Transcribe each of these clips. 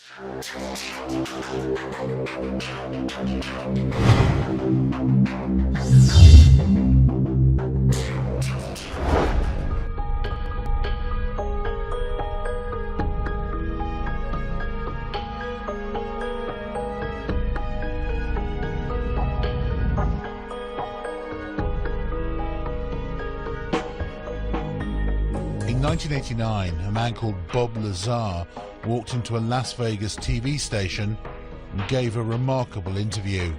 In 1989, a man called Bob Lazar walked into a Las Vegas TV station and gave a remarkable interview.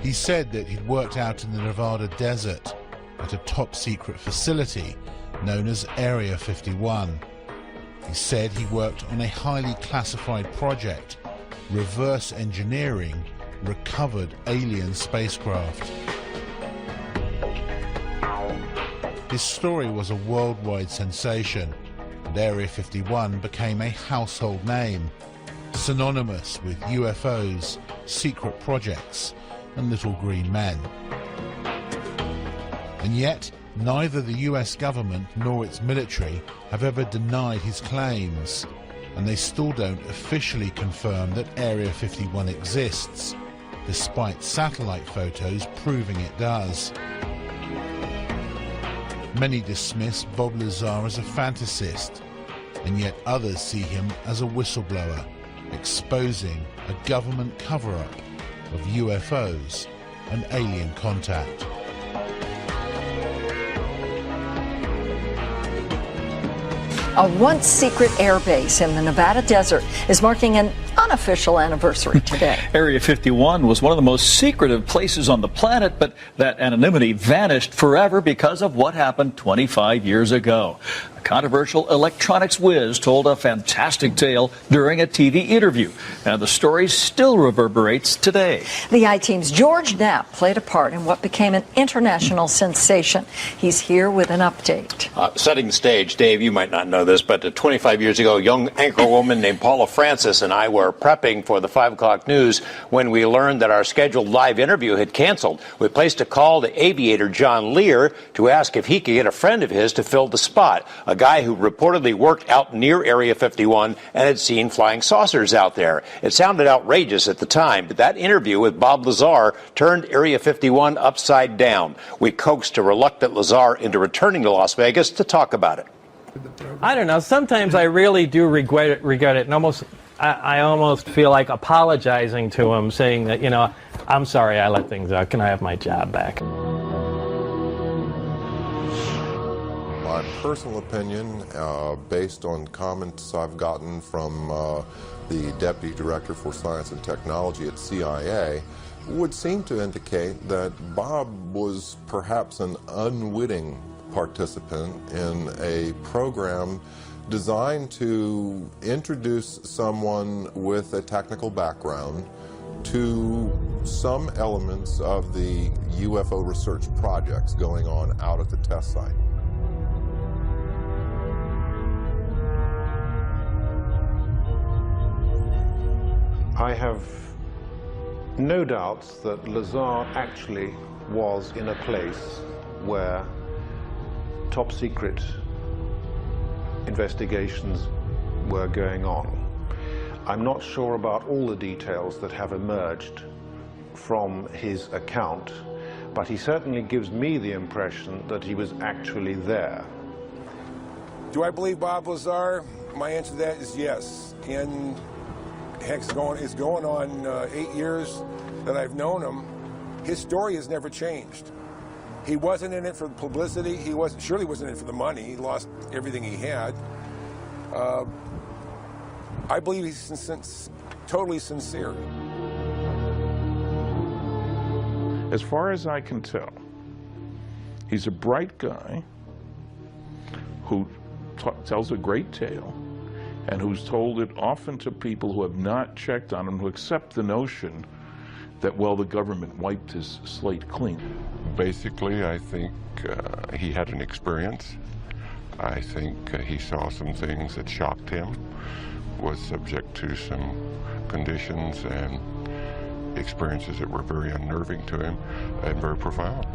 He said that he'd worked out in the Nevada desert at a top-secret facility known as Area 51. He said he worked on a highly classified project, reverse engineering recovered alien spacecraft. His story was a worldwide sensation, and Area 51 became a household name, synonymous with UFOs, secret projects, and little green men. And yet, neither the US government nor its military have ever denied his claims, and they still don't officially confirm that Area 51 exists, despite satellite photos proving it does. Many dismiss Bob Lazar as a fantasist, and yet others see him as a whistleblower, exposing a government cover-up of UFOs and alien contact. A once secret airbase in the Nevada desert is marking an unofficial anniversary today. Area 51 was one of the most secretive places on the planet, but that anonymity vanished forever because of what happened 25 years ago. A controversial electronics whiz told a fantastic tale during a TV interview, and the story still reverberates today. The I-Team's George Knapp played a part in what became an international sensation. He's here with an update. Setting the stage, Dave, you might not know this, but 25 years ago, a young anchor woman named Paula Francis and I were prepping for the 5 o'clock news when we learned that our scheduled live interview had canceled. We placed a call to aviator John Lear to ask if he could get a friend of his to fill the spot, a guy who reportedly worked out near Area 51 and had seen flying saucers out there. It sounded outrageous at the time, but that interview with Bob Lazar turned Area 51 upside down. We coaxed a reluctant Lazar into returning to Las Vegas to talk about it. I don't know. Sometimes I really do regret it, and I almost feel like apologizing to him, saying that, you know, I'm sorry I let things out. Can I have my job back? My personal opinion, based on comments I've gotten from the Deputy Director for Science and Technology at CIA, would seem to indicate that Bob was perhaps an unwitting participant in a program designed to introduce someone with a technical background to some elements of the UFO research projects going on out at the test site. I have no doubts that Lazar actually was in a place where top secret investigations were going on. I'm not sure about all the details that have emerged from his account, but he certainly gives me the impression that he was actually there. Do I believe Bob Lazar? My answer to that is yes. And heck, it's going on 8 years that I've known him. His story has never changed. He wasn't in it for publicity. He surely wasn't in it for the money. He lost everything he had. I believe he's totally sincere. As far as I can tell, he's a bright guy who tells a great tale and who's told it often to people who have not checked on him, who accept the notion that, well, the government wiped his slate clean. Basically, I think he had an experience. I think he saw some things that shocked him, was subject to some conditions and experiences that were very unnerving to him and very profound.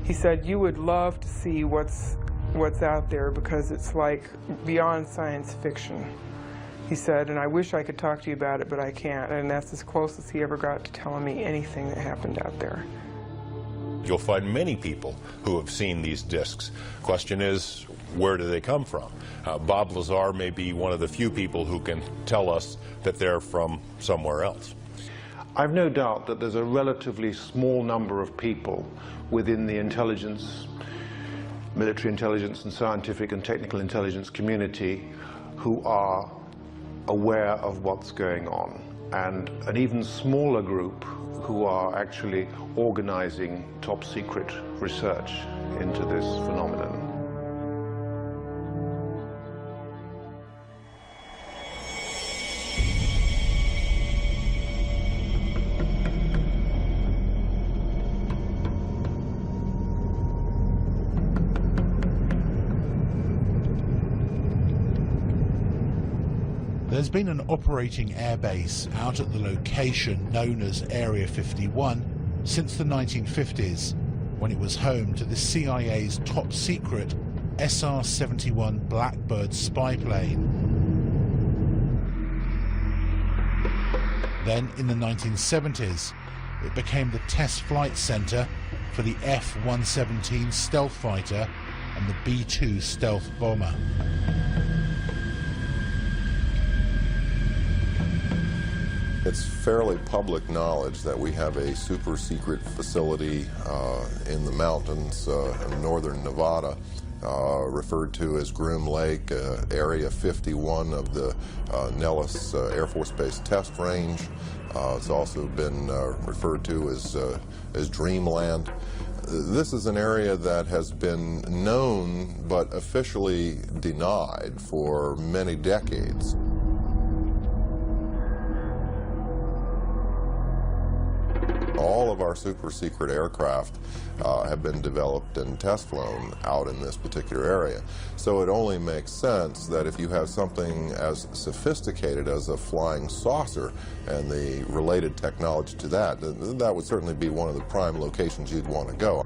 He said, you would love to see what's out there because it's like beyond science fiction. He said, and I wish I could talk to you about it, but I can't. And that's as close as he ever got to telling me anything that happened out there. You'll find many people who have seen these discs. Question is, where do they come from? Bob Lazar may be one of the few people who can tell us that they're from somewhere else. I've no doubt that there's a relatively small number of people within the intelligence, military intelligence and scientific and technical intelligence community who are aware of what's going on, and an even smaller group who are actually organizing top secret research into this phenomenon. There's been an operating airbase out at the location known as Area 51 since the 1950s, when it was home to the CIA's top secret SR-71 Blackbird spy plane. Then in the 1970s, it became the test flight center for the F-117 stealth fighter and the B-2 stealth bomber. It's fairly public knowledge that we have a super secret facility in the mountains in northern Nevada, referred to as Groom Lake, Area 51 of the Nellis Air Force Base test range. It's also been referred to as Dreamland. This is an area that has been known but officially denied for many decades. All of our super secret aircraft have been developed and test flown out in this particular area. So it only makes sense that if you have something as sophisticated as a flying saucer and the related technology to that, that would certainly be one of the prime locations you'd want to go.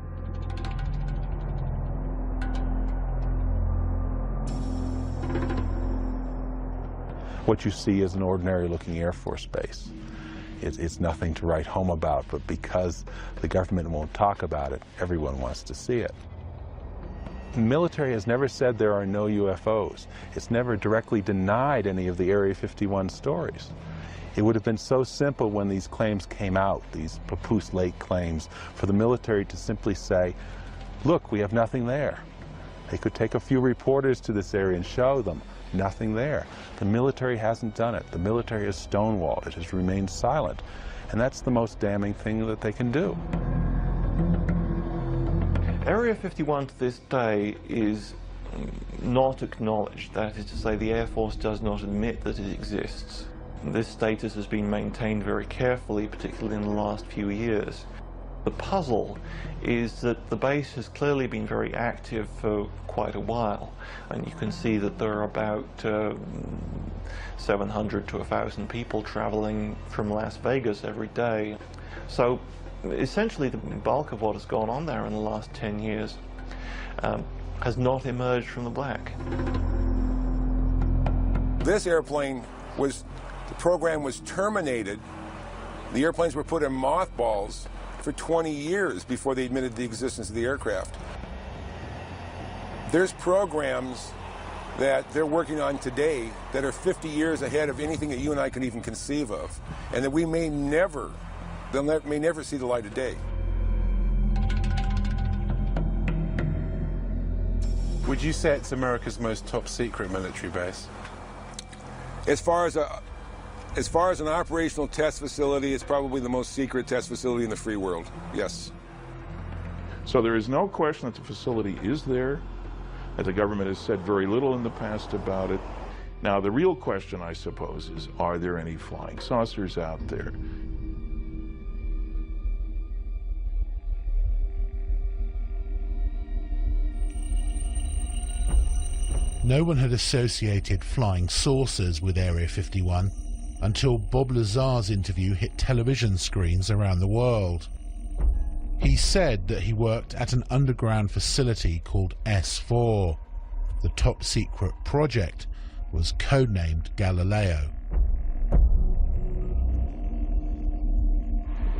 What you see is an ordinary looking Air Force base. It's nothing to write home about, but because the government won't talk about it, everyone wants to see it. The military has never said there are no UFOs. It's never directly denied any of the Area 51 stories. It would have been so simple when these claims came out, these Papoose Lake claims, for the military to simply say, look, we have nothing there. They could take a few reporters to this area and show them. Nothing there. The military hasn't done it. The military has stonewalled. It has remained silent. And that's the most damning thing that they can do. Area 51 to this day is not acknowledged. That is to say, the Air Force does not admit that it exists. This status has been maintained very carefully, particularly in the last few years. The puzzle is that the base has clearly been very active for quite a while, and you can see that there are about 700 to 1,000 people traveling from Las Vegas every day. So essentially the bulk of what has gone on there in the last 10 years has not emerged from the black. This airplane the program was terminated. The airplanes were put in mothballs for 20 years before they admitted the existence of the aircraft. There's programs that they're working on today that are 50 years ahead of anything that you and I can even conceive of, and that we may never see the light of day. Would you say it's America's most top secret military base? As far as an operational test facility, it's probably the most secret test facility in the free world, yes. So there is no question that the facility is there, that the government has said very little in the past about it. Now, the real question, I suppose, is, are there any flying saucers out there? No one had associated flying saucers with Area 51 until Bob Lazar's interview hit television screens around the world. He said that he worked at an underground facility called S4. The top-secret project was codenamed Galileo.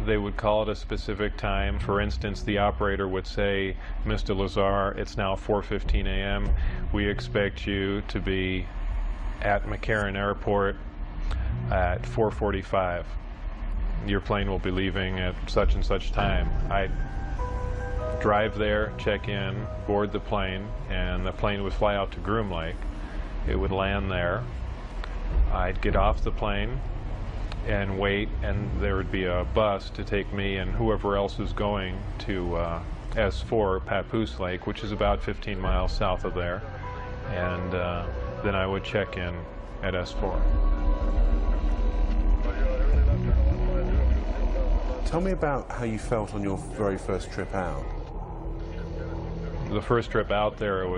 They would call it a specific time. For instance, the operator would say, "Mr. Lazar, it's now 4:15 a.m. We expect you to be at McCarran Airport at 4:45. Your plane will be leaving at such and such time." I'd drive there, check in, board the plane, and the plane would fly out to Groom Lake. It would land there. I'd get off the plane and wait, and there would be a bus to take me and whoever else was going to S4, Papoose Lake, which is about 15 miles south of there, and then I would check in at S4. Tell me about how you felt on your very first trip out. The first trip out there it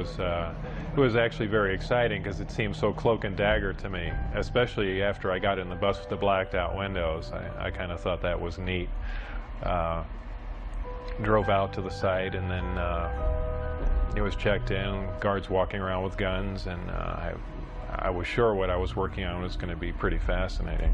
was actually very exciting because it seemed so cloak and dagger to me, especially after I got in the bus with the blacked out windows. I kind of thought that was neat. Drove out to the site, and then it was checked in, guards walking around with guns, and I was sure what I was working on was going to be pretty fascinating.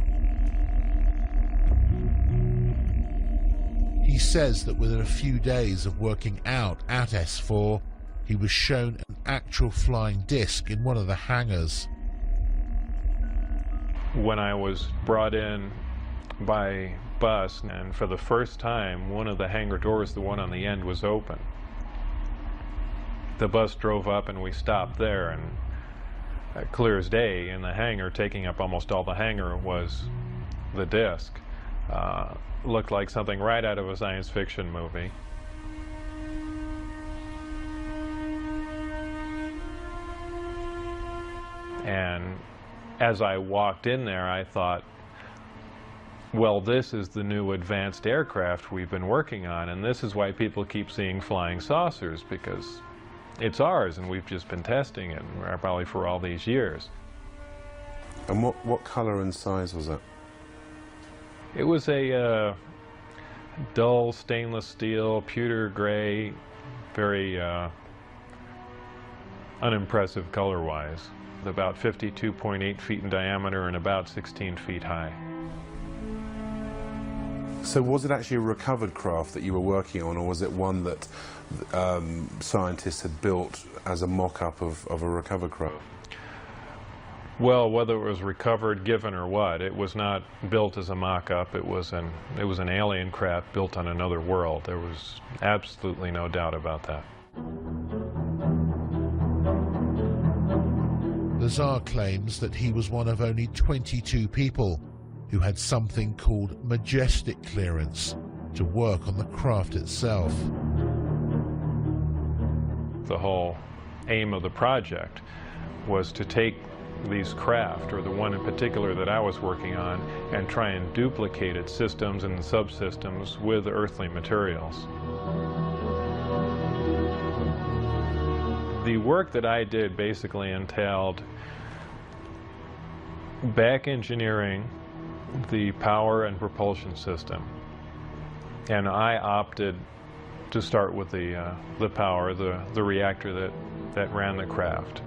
He says that within a few days of working out at S4, he was shown an actual flying disc in one of the hangars. When I was brought in by bus, and for the first time, one of the hangar doors, the one on the end, was open. The bus drove up and we stopped there, and clear as day in the hangar, taking up almost all the hangar, was the disc. Looked like something right out of a science fiction movie. And as I walked in there, I thought, well, this is the new advanced aircraft we've been working on, and this is why people keep seeing flying saucers, because it's ours, and we've just been testing it, probably for all these years. And what color and size was it? It was a dull stainless steel, pewter gray, very unimpressive color-wise. About 52.8 feet in diameter and about 16 feet high. So was it actually a recovered craft that you were working on, or was it one that scientists had built as a mock-up of a recovered craft? Well, whether it was recovered, given, or what, it was not built as a mock-up. It was an alien craft built on another world. There was absolutely no doubt about that. Lazar claims that he was one of only 22 people who had something called majestic clearance to work on the craft itself. The whole aim of the project was to take these craft, or the one in particular that I was working on, and try and duplicate its systems and subsystems with earthly materials. The work that I did basically entailed back engineering the power and propulsion system, and I opted to start with the power, the reactor that ran the craft.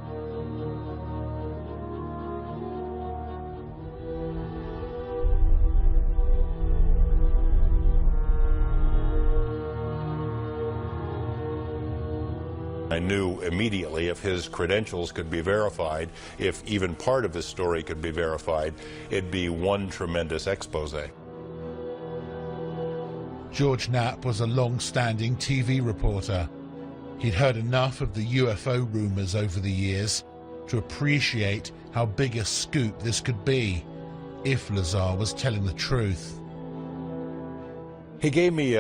I knew immediately if his credentials could be verified, if even part of his story could be verified, it'd be one tremendous expose. George Knapp was a long-standing TV reporter. He'd heard enough of the UFO rumors over the years to appreciate how big a scoop this could be if Lazar was telling the truth. He gave me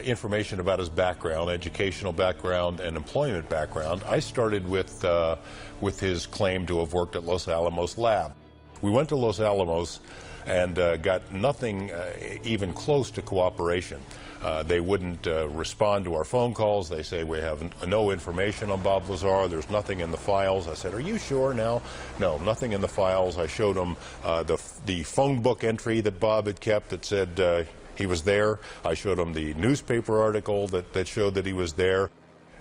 information about his background, educational background and employment background. I started with his claim to have worked at Los Alamos Lab. We went to Los Alamos and got nothing even close to cooperation. They wouldn't respond to our phone calls. They say, we have no information on Bob Lazar. There's nothing in the files. I said, are you sure now? No, nothing in the files. I showed them the phone book entry that Bob had kept that said, He was there. I showed him the newspaper article that showed that he was there.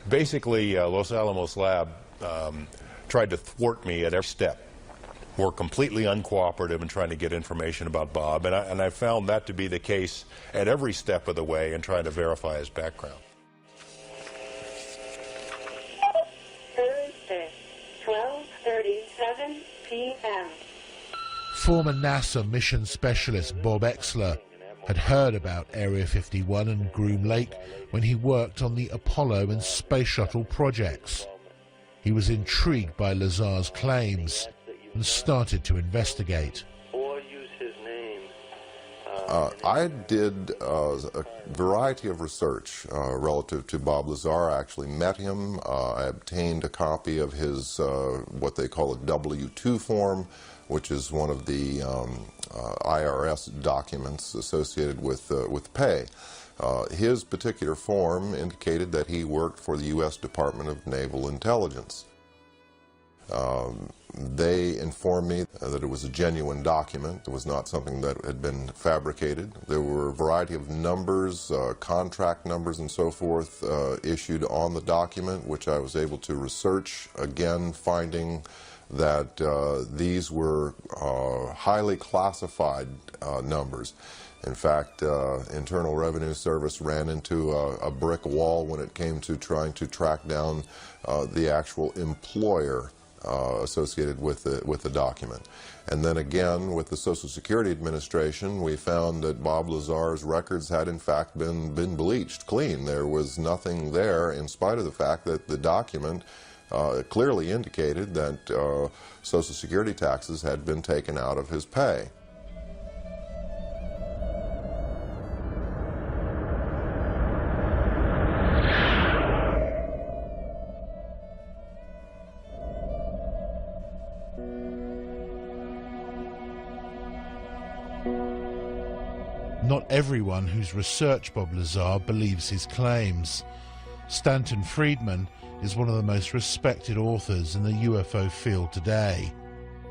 Basically, Los Alamos Lab tried to thwart me at every step. Were completely uncooperative in trying to get information about Bob, and I found that to be the case at every step of the way in trying to verify his background. Thursday, 12:37 p.m. Former NASA mission specialist Bob Exler had heard about Area 51 and Groom Lake when he worked on the Apollo and Space Shuttle projects. He was intrigued by Lazar's claims and started to investigate. I did a variety of research relative to Bob Lazar. I actually met him. I obtained a copy of his what they call a W-2 form, which is one of the IRS documents associated with pay. His particular form indicated that he worked for the U.S. Department of Naval Intelligence. They informed me that it was a genuine document. It was not something that had been fabricated. There were a variety of numbers, contract numbers and so forth issued on the document, which I was able to research, again finding that these were highly classified numbers. In fact, Internal Revenue Service ran into a brick wall when it came to trying to track down the actual employer associated with the document. And then again, with the Social Security Administration, we found that Bob Lazar's records had in fact been bleached clean. There was nothing there, in spite of the fact that the document clearly indicated that Social Security taxes had been taken out of his pay. Not everyone who's researched Bob Lazar believes his claims. Stanton Friedman is one of the most respected authors in the UFO field today.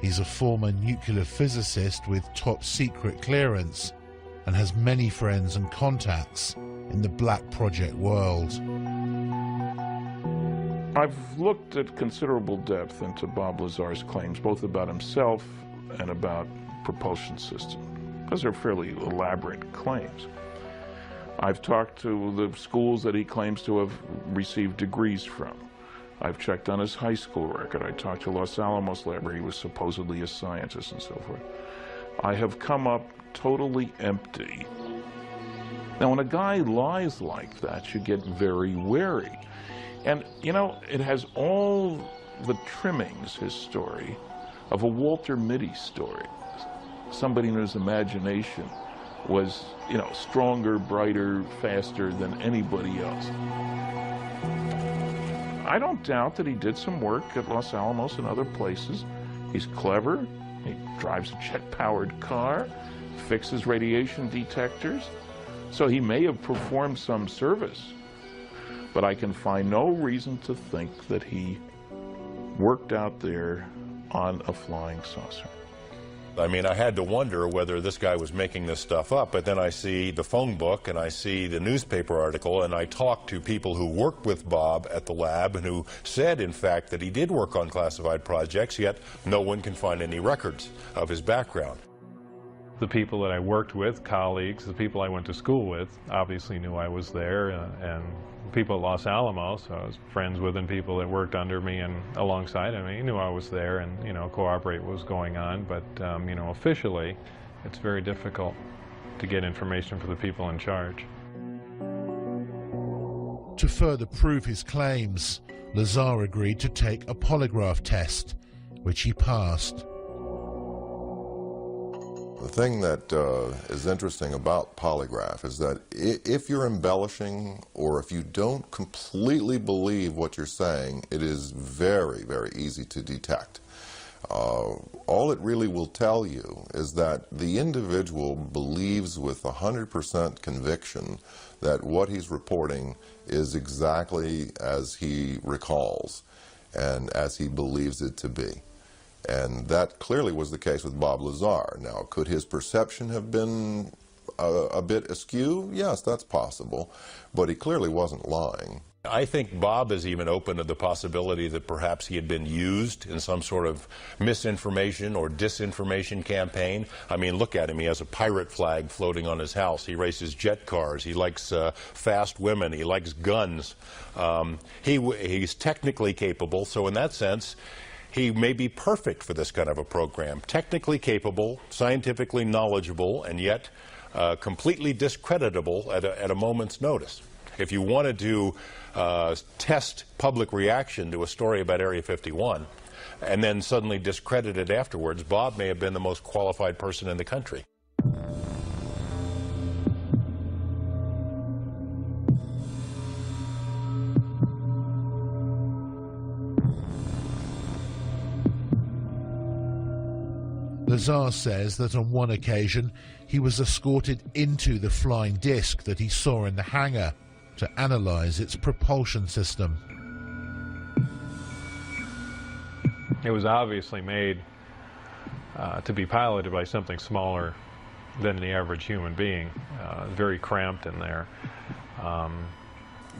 He's a former nuclear physicist with top secret clearance and has many friends and contacts in the Black Project world. I've looked at considerable depth into Bob Lazar's claims, both about himself and about propulsion system. Those are fairly elaborate claims. I've talked to the schools that he claims to have received degrees from. I've checked on his high school record. I talked to Los Alamos Lab where he was supposedly a scientist and so forth. I have come up totally empty. Now, when a guy lies like that, you get very wary. And, you know, it has all the trimmings, his story, of a Walter Mitty story. Somebody in his imagination was, you know, stronger, brighter, faster than anybody else. I don't doubt that he did some work at Los Alamos and other places. He's clever. He drives a jet-powered car, fixes radiation detectors. So he may have performed some service. But I can find no reason to think that he worked out there on a flying saucer. I mean, I had to wonder whether this guy was making this stuff up, but then I see the phone book and I see the newspaper article, and I talked to people who worked with Bob at the lab and who said, in fact, that he did work on classified projects, yet no one can find any records of his background. The people that I worked with, colleagues, the people I went to school with, obviously knew I was there, and people at Los Alamos, I was friends with, and people that worked under me and alongside of me knew I was there and, you know, cooperate what was going on. But, you know, officially, it's very difficult to get information from the people in charge. To further prove his claims, Lazar agreed to take a polygraph test, which he passed. The thing that is interesting about polygraph is that if you're embellishing or if you don't completely believe what you're saying, it is very, very easy to detect. All it really will tell you is that the individual believes with 100% conviction that what he's reporting is exactly as he recalls and as he believes it to be. And that clearly was the case with Bob Lazar. Now, could his perception have been a bit askew? Yes, that's possible, but he clearly wasn't lying. I think Bob is even open to the possibility that perhaps he had been used in some sort of misinformation or disinformation campaign. I mean, look at him. He has a pirate flag floating on his house. He races jet cars. He likes fast women. He likes guns. He's technically capable, so in that sense, he may be perfect for this kind of a program. Technically capable, scientifically knowledgeable, and yet completely discreditable at a moment's notice. If you wanted to test public reaction to a story about Area 51 and then suddenly discredit it afterwards, Bob may have been the most qualified person in the country. Lazar says that on one occasion he was escorted into the flying disc that he saw in the hangar to analyze its propulsion system. It was obviously made to be piloted by something smaller than the average human being, very cramped in there.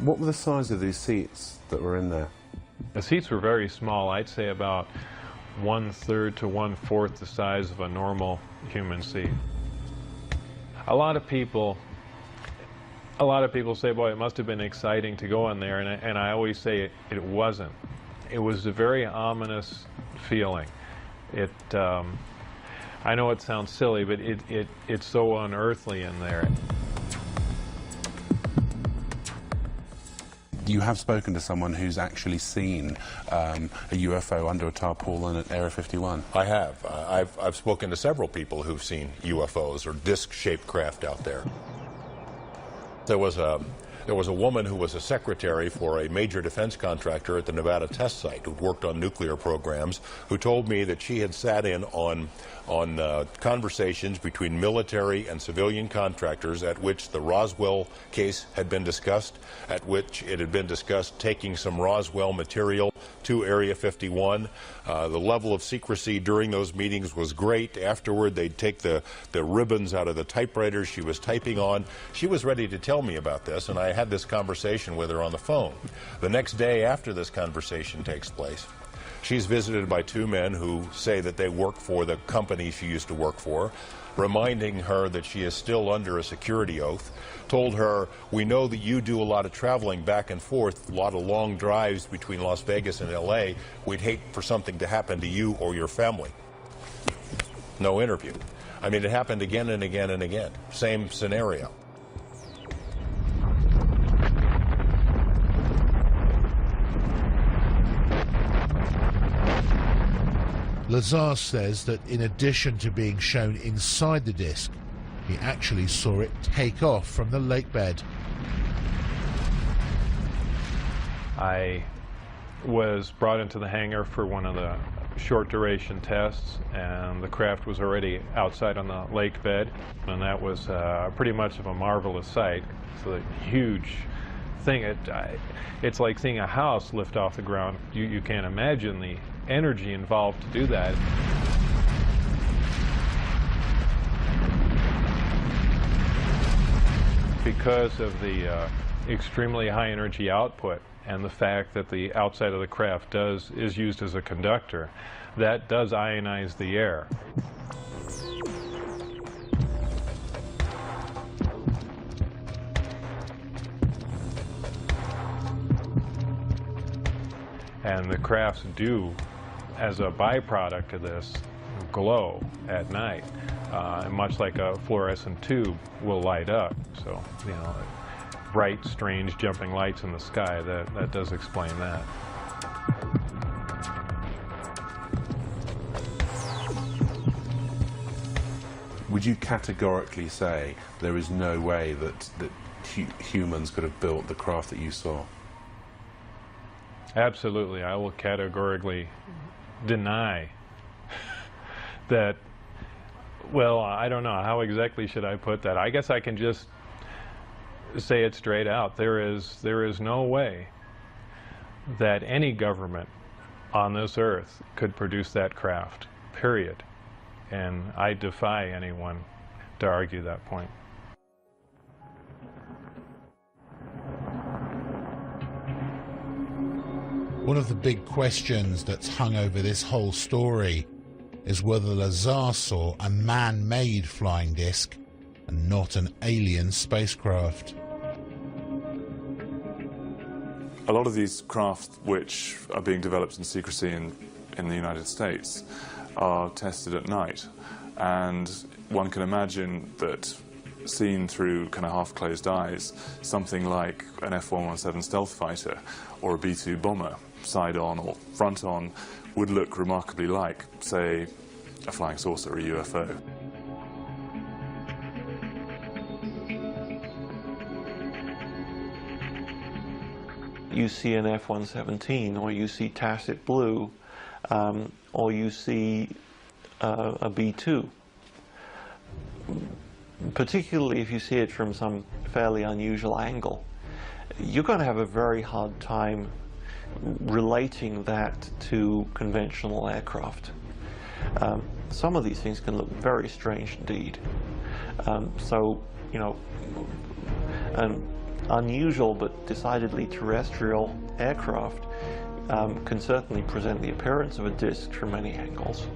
What were the size of these seats that were in there? The seats were very small. I'd say about 1/3 to 1/4 the size of a normal human seat. A lot of people say, boy, it must have been exciting to go in there, and I always say it wasn't. It was a very ominous feeling. I know it sounds silly, but it's so unearthly in there. You have spoken to someone who's actually seen a UFO under a tarpaulin at Area 51? I have. I've spoken to several people who've seen UFOs or disc-shaped craft out there. There was a woman who was a secretary for a major defense contractor at the Nevada test site who'd worked on nuclear programs, who told me that she had sat in on conversations between military and civilian contractors at which the Roswell case had been discussed, at which it had been discussed taking some Roswell material to Area 51. The level of secrecy during those meetings was great. Afterward, they'd take the ribbons out of the typewriters she was typing on. She was ready to tell me about this, and I had this conversation with her on the phone. The next day after this conversation takes place, she's visited by two men who say that they work for the company she used to work for, reminding her that she is still under a security oath, told her, we know that you do a lot of traveling back and forth, a lot of long drives between Las Vegas and LA. We'd hate for something to happen to you or your family. No interview. I mean, it happened again and again and again. Same scenario. Lazar says that in addition to being shown inside the disc, he actually saw it take off from the lake bed. I was brought into the hangar for one of the short duration tests, and the craft was already outside on the lake bed, and that was pretty much of a marvelous sight. It's a huge thing. It's like seeing a house lift off the ground. You can't imagine the energy involved to do that. Because of the extremely high energy output and the fact that the outside of the craft is used as a conductor, that does ionize the air. And the crafts do, as a byproduct of this, glow at night, much like a fluorescent tube will light up. So, you know, bright, strange, jumping lights in the sky, that does explain that. Would you categorically say there is no way that humans could have built the craft that you saw? Absolutely. I will categorically deny that. Well, I don't know. How exactly should I put that? I guess I can just say it straight out. There is no way that any government on this earth could produce that craft, period. And I defy anyone to argue that point. One of the big questions that's hung over this whole story is whether Lazar saw a man-made flying disc and not an alien spacecraft. A lot of these craft which are being developed in secrecy in the United States are tested at night, and one can imagine that seen through kind of half-closed eyes, something like an F-117 stealth fighter or a B-2 bomber, side-on or front-on, would look remarkably like, say, a flying saucer or a UFO. You see an F-117, or you see Tacit Blue, or you see a B-2. Particularly if you see it from some fairly unusual angle, you're going to have a very hard time relating that to conventional aircraft. Some of these things can look very strange indeed. So, you know, an unusual but decidedly terrestrial aircraft can certainly present the appearance of a disk from many angles.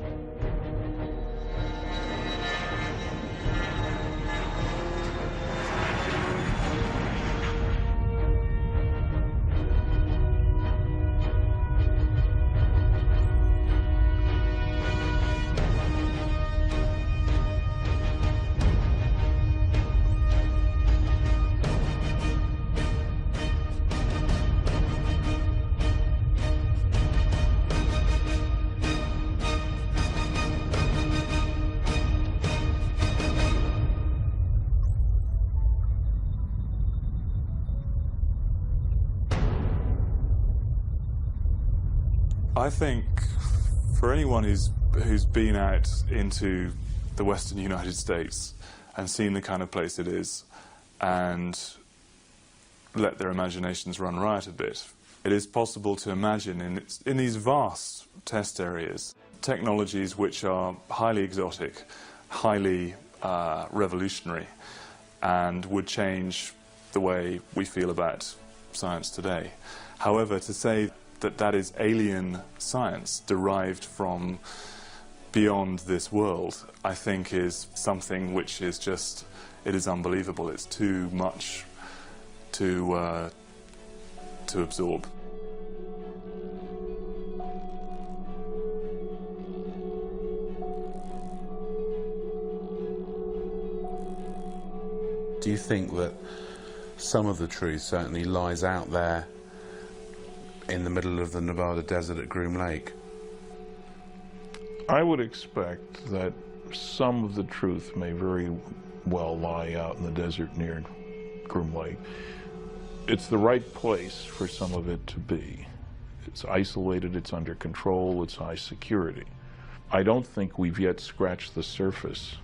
I think for anyone who's been out into the western United States and seen the kind of place it is and let their imaginations run riot a bit, it is possible to imagine in these vast test areas technologies which are highly exotic, highly revolutionary, and would change the way we feel about science today. However, to say that that is alien science derived from beyond this world, I think is something which is just, it is unbelievable. It's too much to absorb. Do you think that some of the truth certainly lies out there in the middle of the Nevada desert at Groom Lake? I would expect that some of the truth may very well lie out in the desert near Groom Lake. It's the right place for some of it to be. It's isolated, it's under control, it's high security. I don't think we've yet scratched the surface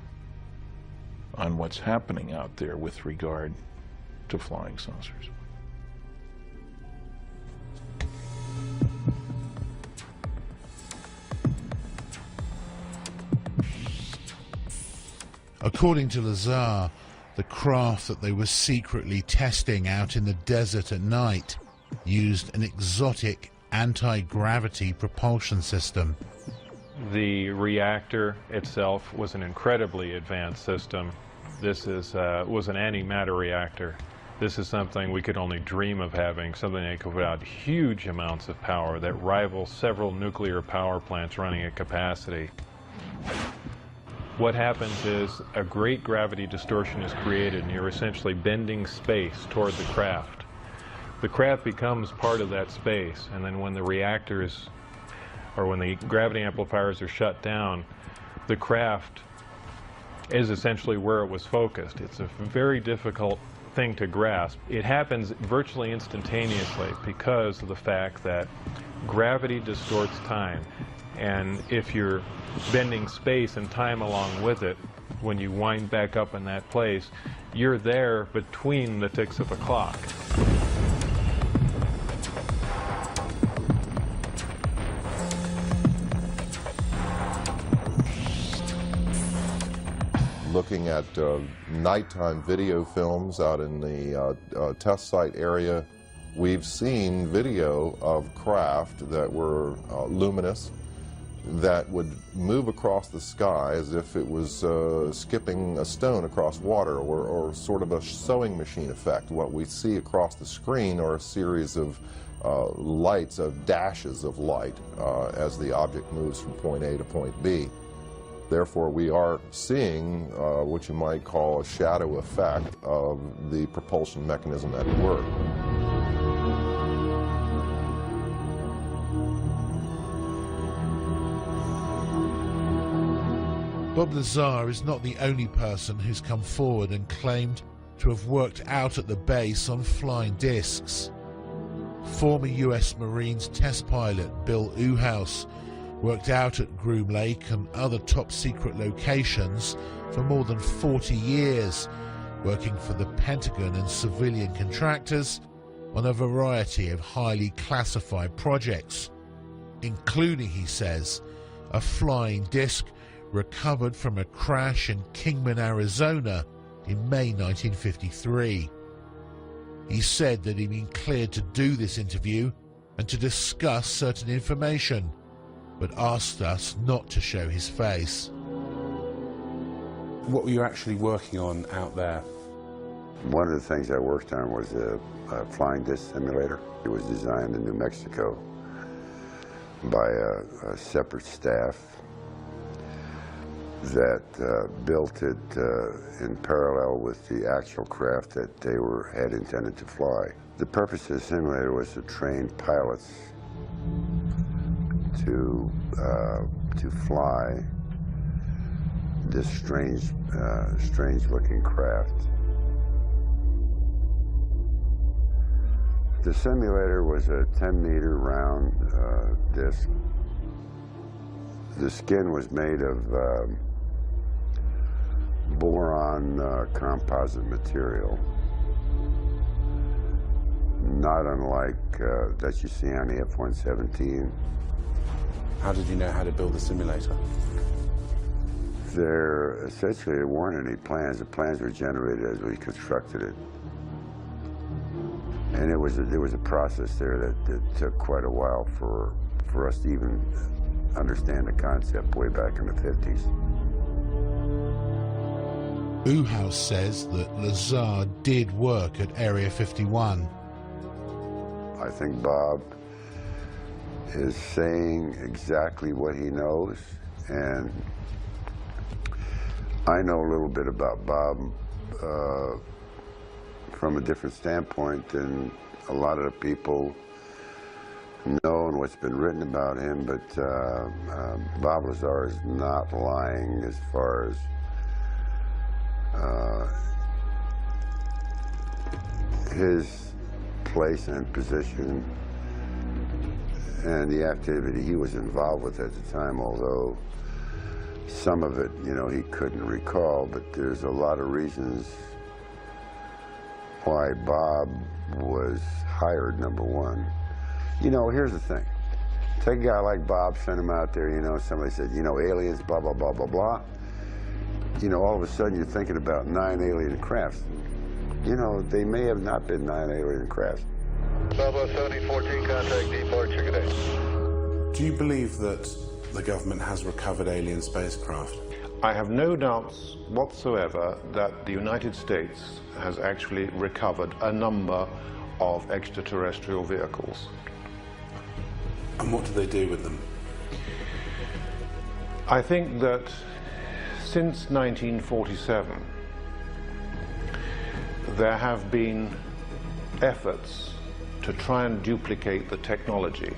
on what's happening out there with regard to flying saucers. According to Lazar, the craft that they were secretly testing out in the desert at night used an exotic anti-gravity propulsion system. The reactor itself was an incredibly advanced system. This was an antimatter reactor. This is something we could only dream of having, something that could put out huge amounts of power that rivals several nuclear power plants running at capacity. What happens is a great gravity distortion is created, and you're essentially bending space toward the craft. The craft becomes part of that space, and then when the reactors, or when the gravity amplifiers are shut down, the craft is essentially where it was focused. It's a very difficult thing to grasp. It happens virtually instantaneously because of the fact that gravity distorts time. And if you're bending space and time along with it, when you wind back up in that place, you're there between the ticks of a clock. Looking at nighttime video films out in the test site area, We've seen video of craft that were luminous, that would move across the sky as if it was skipping a stone across water, or sort of a sewing machine effect. What we see across the screen are a series of lights, of dashes of light, as the object moves from point A to point B. Therefore, we are seeing what you might call a shadow effect of the propulsion mechanism at work. Bob Lazar is not the only person who's come forward and claimed to have worked out at the base on flying discs. Former US Marines test pilot Bill Uhouse worked out at Groom Lake and other top-secret locations for more than 40 years, working for the Pentagon and civilian contractors on a variety of highly classified projects, including, he says, a flying disc recovered from a crash in Kingman, Arizona in May 1953. He said that he'd been cleared to do this interview and to discuss certain information, but asked us not to show his face. What were you actually working on out there? One of the things I worked on was a flying disc simulator. It was designed in New Mexico by a separate staff that built it in parallel with the actual craft that they had intended to fly. The purpose of the simulator was to train pilots to fly this strange-looking craft. The simulator was a 10-meter round disc. The skin was made of boron composite material, not unlike that you see on the F-117. How did you know how to build the simulator? Essentially, there weren't any plans. The plans were generated as we constructed it. And there was a process there that took quite a while for us to even understand the concept way back in the 50s. Uhouse says that Lazar did work at Area 51. I think Bob is saying exactly what he knows, and I know a little bit about Bob from a different standpoint than a lot of the people know and what's been written about him, but Bob Lazar is not lying as far as his place and position and the activity he was involved with at the time, although some of it, you know, he couldn't recall, but there's a lot of reasons why Bob was hired, number one. You know, here's the thing. Take a guy like Bob, send him out there, you know, somebody said, you know, aliens, blah, blah, blah, blah, blah. You know, all of a sudden you're thinking about 9 alien crafts. You know, they may have not been 9 alien crafts. Bravo 7014, contact departure, good day. Do you believe that the government has recovered alien spacecraft? I have no doubts whatsoever that the United States has actually recovered a number of extraterrestrial vehicles. And what do they do with them? I think that since 1947, there have been efforts to try and duplicate the technology,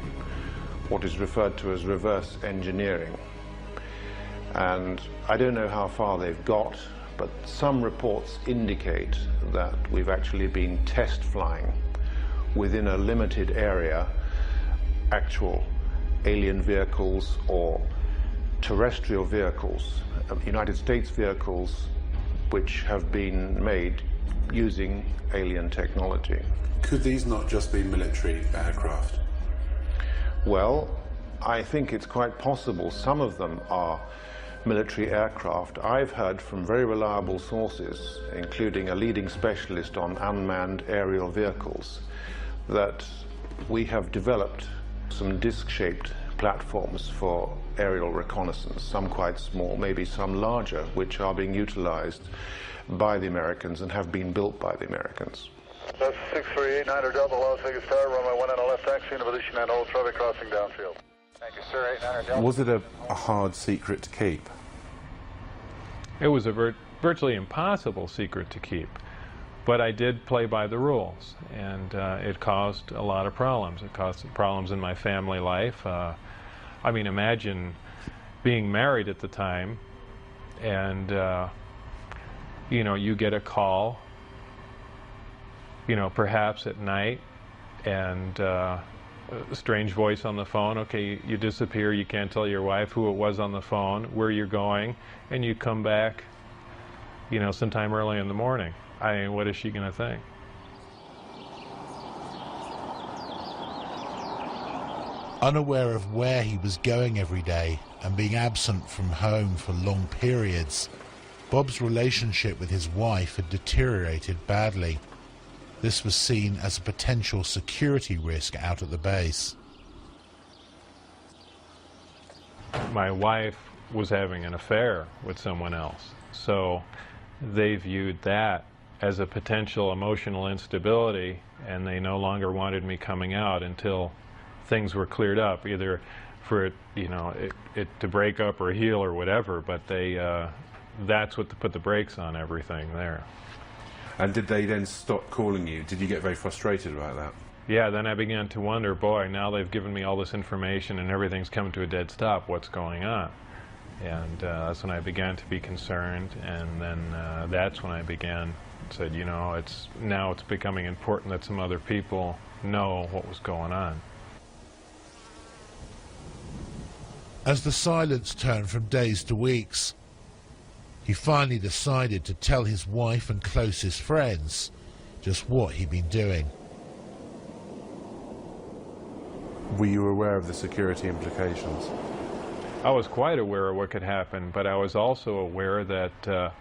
what is referred to as reverse engineering. And I don't know how far they've got, but some reports indicate that we've actually been test flying within a limited area actual alien vehicles or terrestrial vehicles, United States vehicles, which have been made using alien technology. Could these not just be military aircraft? Well, I think it's quite possible some of them are military aircraft. I've heard from very reliable sources, including a leading specialist on unmanned aerial vehicles, that we have developed some disc-shaped platforms for aerial reconnaissance, some quite small, maybe some larger, which are being utilized by the Americans and have been built by the Americans. That's 6389 Delta, Las Vegas Tower, runway 1 and a left taxi into position and hold traffic crossing downfield. Thank you, sir. 89 Delta. Was it a hard secret to keep? It was a virtually impossible secret to keep. But I did play by the rules, and it caused a lot of problems. It caused problems in my family life. I mean, imagine being married at the time, and you know, you get a call, you know, perhaps at night, and a strange voice on the phone. Okay, you disappear, you can't tell your wife who it was on the phone, where you're going, and you come back, you know, sometime early in the morning. I mean, what is she going to think? Unaware of where he was going every day and being absent from home for long periods, Bob's relationship with his wife had deteriorated badly. This was seen as a potential security risk out at the base. My wife was having an affair with someone else, so they viewed that as a potential emotional instability, and they no longer wanted me coming out until things were cleared up, either for it, you know, it to break up or heal or whatever. But they, that's what put the brakes on everything there. And did they then stop calling you? Did you get very frustrated about that? Yeah, then I began to wonder, boy, now they've given me all this information and everything's come to a dead stop. What's going on? And that's when I began to be concerned, and then that's when I said, you know, now it's becoming important that some other people know what was going on. As the silence turned from days to weeks, he finally decided to tell his wife and closest friends just what he'd been doing. Were you aware of the security implications? I was quite aware of what could happen, but I was also aware that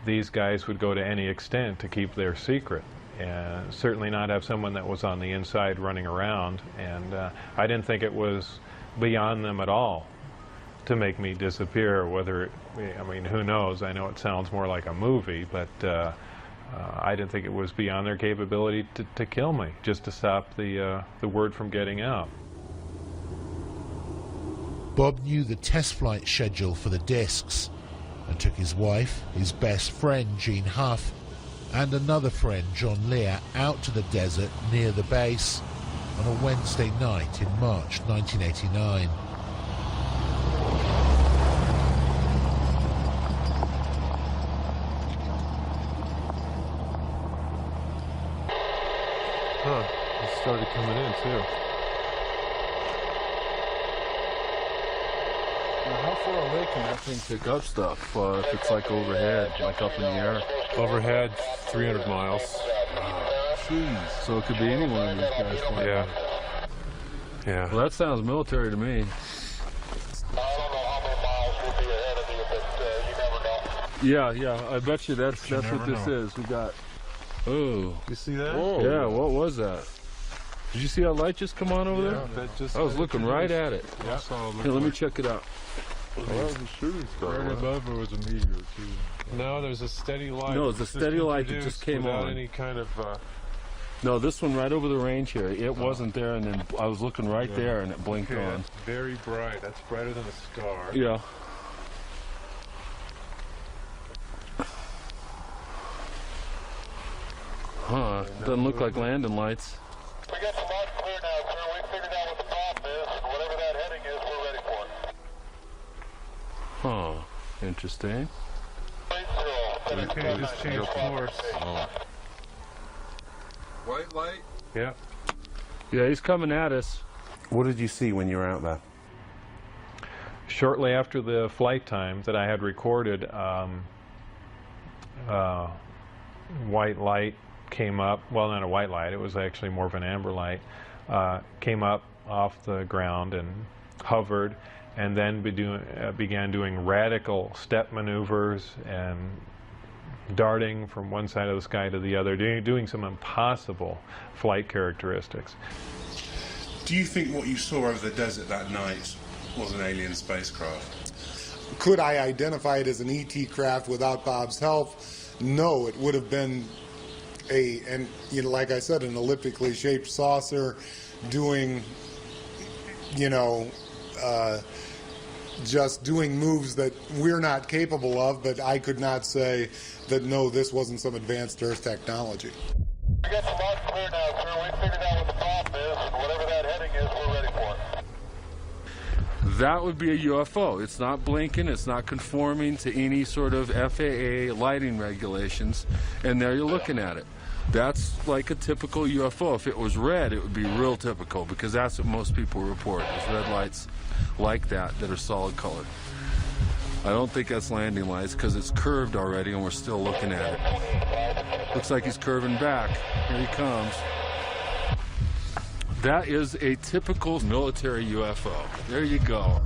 these guys would go to any extent to keep their secret, and certainly not have someone that was on the inside running around. And I didn't think it was beyond them at all to make me disappear. Whether I mean, who knows? I know it sounds more like a movie, but I didn't think it was beyond their capability to kill me, just to stop the word from getting out. Bob knew the test flight schedule for the discs and took his wife, his best friend Gene Huff, and another friend John Lear out to the desert near the base on a Wednesday night in March 1989. Huh, it started coming in too. How far away can that thing pick up stuff if it's like overhead, like up in the air? Overhead, 300 miles. Jeez. So it could be any one of these guys. Yeah. Yeah. Well, that sounds military to me. Yeah, I bet you that's what this is. We got. Oh. You see that? Whoa. Yeah, what was that? Did you see that light just come on over there? I was looking right at it. Yeah. Here, let me check it out. Well, that was a shooting star. Right above it was a meteor too. No, there's a steady light. No, it's a steady light that just came on. Any kind of. No, this one right over the range here. It wasn't there, and then I was looking right there, and it blinked on. Very bright. That's brighter than a star. Yeah. Huh? Doesn't look like landing lights. We got the lights clear now, sir. We figured out what the problem is, and whatever that heading is, we're ready for it. Huh. Interesting. Okay, just change course. Oh. White light? Yeah. Yeah, he's coming at us. What did you see when you were out there? Shortly after the flight time that I had recorded, white light came up. Well, not a white light, it was actually more of an amber light. Came up off the ground and hovered, and then began doing radical step maneuvers and darting from one side of the sky to the other, doing some impossible flight characteristics. Do you think what you saw over the desert that night was an alien spacecraft? Could I identify it as an ET craft without Bob's help? No, it would have been like I said, an elliptically shaped saucer doing, just doing moves that we're not capable of, but I could not say that, no, this wasn't some advanced Earth technology. We got the launch clear now, sir. We figured out what the problem is, and whatever that heading is, we're ready for it. That would be a UFO. It's not blinking, it's not conforming to any sort of FAA lighting regulations, and there you're looking at it. That's like a typical UFO. If it was red, it would be real typical, because that's what most people report, is red lights like that are solid colored. I don't think that's landing lights, because it's curved already and we're still looking at it. Looks like he's curving back. Here he comes. That is a typical military UFO. There you go.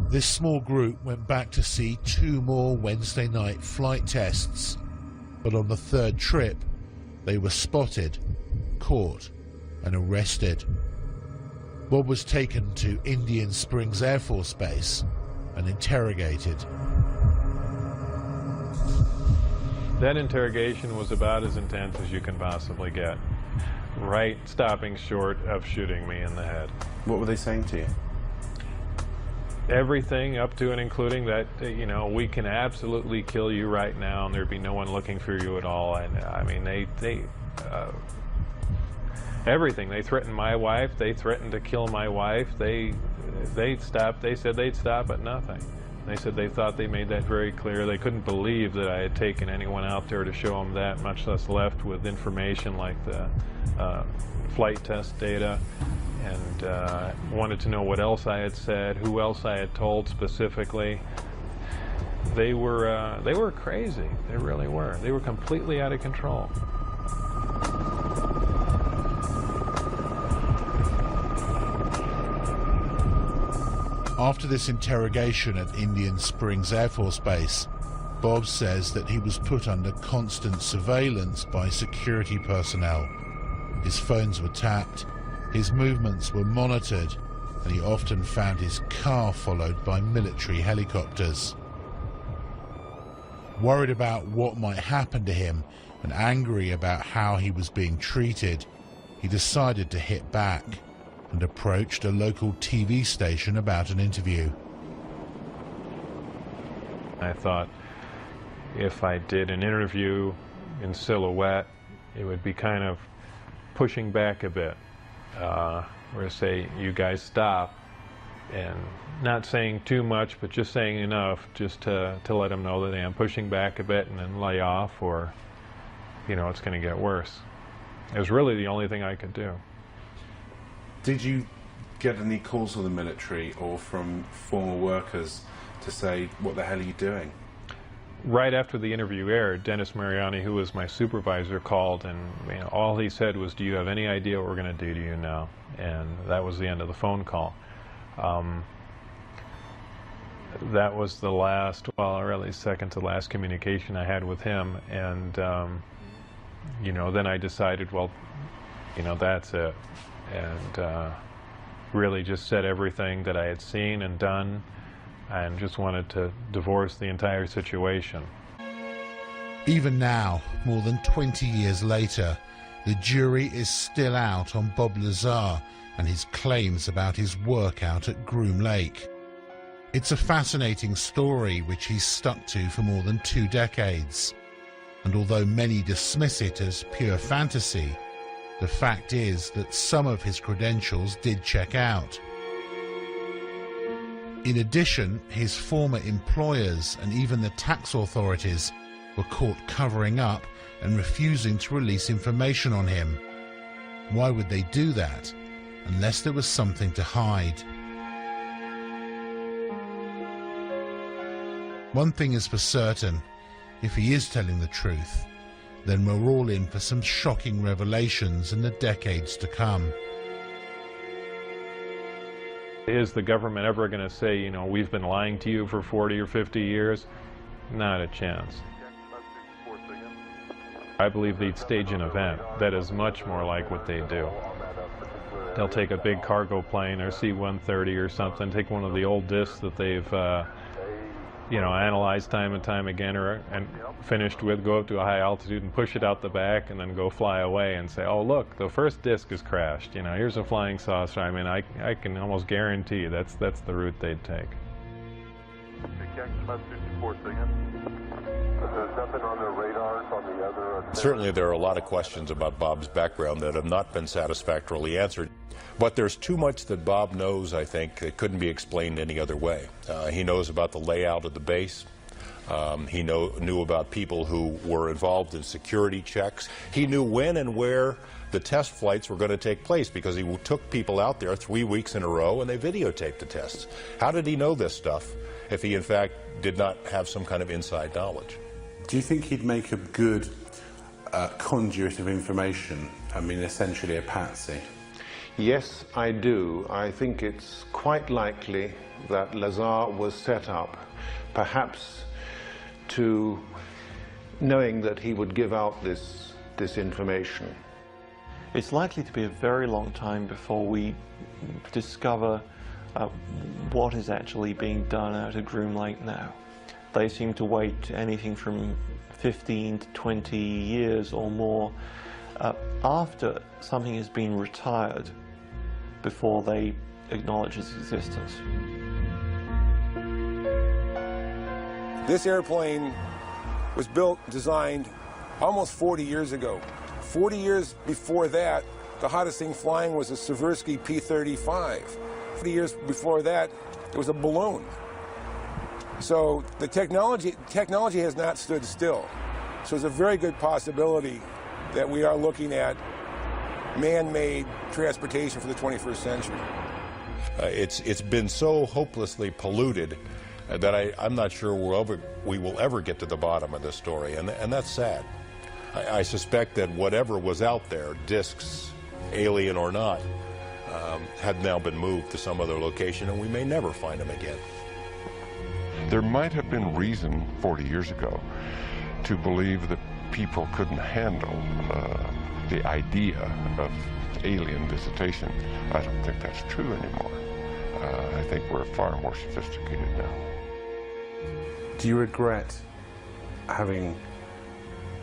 This small group went back to see 2 more Wednesday night flight tests, but on the 3rd trip, they were spotted, caught, and arrested. Bob was taken to Indian Springs Air Force Base and interrogated. That interrogation was about as intense as you can possibly get, right stopping short of shooting me in the head. What were they saying to you? Everything up to and including that, we can absolutely kill you right now and there'd be no one looking for you at all. And I mean, everything. They threatened my wife. They threatened to kill my wife. They said they'd stop at nothing. They said they thought they made that very clear. They couldn't believe that I had taken anyone out there to show them that, much less left with information like the flight test data, and wanted to know what else I had said, who else I had told specifically. They were crazy. They really were. They were completely out of control. After this interrogation at Indian Springs Air Force Base, Bob says that he was put under constant surveillance by security personnel. His phones were tapped, his movements were monitored, and he often found his car followed by military helicopters. Worried about what might happen to him and angry about how he was being treated, he decided to hit back and approached a local TV station about an interview. I thought if I did an interview in silhouette, it would be kind of pushing back a bit, or say, you guys stop, and not saying too much, but just saying enough just to let them know that I am pushing back a bit and then lay off, or, it's going to get worse. It was really the only thing I could do. Did you get any calls from the military or from former workers to say, what the hell are you doing? Right after the interview aired, Dennis Mariani, who was my supervisor, called, and all he said was, do you have any idea what we're going to do to you now? And that was the end of the phone call. That was the last, really second to last communication I had with him. And, then I decided, that's it. And really just said everything that I had seen and done, and just wanted to divorce the entire situation. Even now, more than 20 years later, the jury is still out on Bob Lazar and his claims about his work out at Groom Lake. It's a fascinating story which he's stuck to for more than 2 decades. And although many dismiss it as pure fantasy, the fact is that some of his credentials did check out. In addition, his former employers and even the tax authorities were caught covering up and refusing to release information on him. Why would they do that unless there was something to hide? One thing is for certain, if he is telling the truth, then we're all in for some shocking revelations in the decades to come. Is the government ever going to say, you know, we've been lying to you for 40 or 50 years? Not a chance. I believe they'd stage an event that is much more like what they do. They'll take a big cargo plane or C-130 or something, take one of the old discs that they've, you know, analyzed time and time again and finished with, go up to a high altitude and push it out the back and then go fly away and say, oh, look, the first disc is crashed. You know, here's a flying saucer. I mean, I can almost guarantee that's the route they'd take. There's nothing on their radars on the other. Certainly there are a lot of questions about Bob's background that have not been satisfactorily answered. But there's too much that Bob knows, I think, that couldn't be explained any other way. He knows about the layout of the base. He knew about people who were involved in security checks. He knew when and where the test flights were going to take place because he took people out there 3 weeks in a row and they videotaped the tests. How did he know this stuff if he, in fact, did not have some kind of inside knowledge? Do you think he'd make a good conduit of information? I mean, essentially a patsy. Yes, I do. I think it's quite likely that Lazar was set up, perhaps to knowing that he would give out this information. It's likely to be a very long time before we discover what is actually being done out at Groom Lake now. They seem to wait anything from 15 to 20 years or more after something has been retired before they acknowledge its existence. This airplane was built, designed almost 40 years ago. 40 years before that, the hottest thing flying was a Seversky P-35. 40 years before that, it was a balloon. So the technology has not stood still. So there's a very good possibility that we are looking at man-made transportation for the 21st century. It's been so hopelessly polluted that I'm not sure we will ever get to the bottom of this story, and that's sad. I suspect that whatever was out there, discs, alien or not, had now been moved to some other location, and we may never find them again. There might have been reason 40 years ago to believe that people couldn't handle the idea of alien visitation. I don't think that's true anymore. I think we're far more sophisticated now. Do you regret having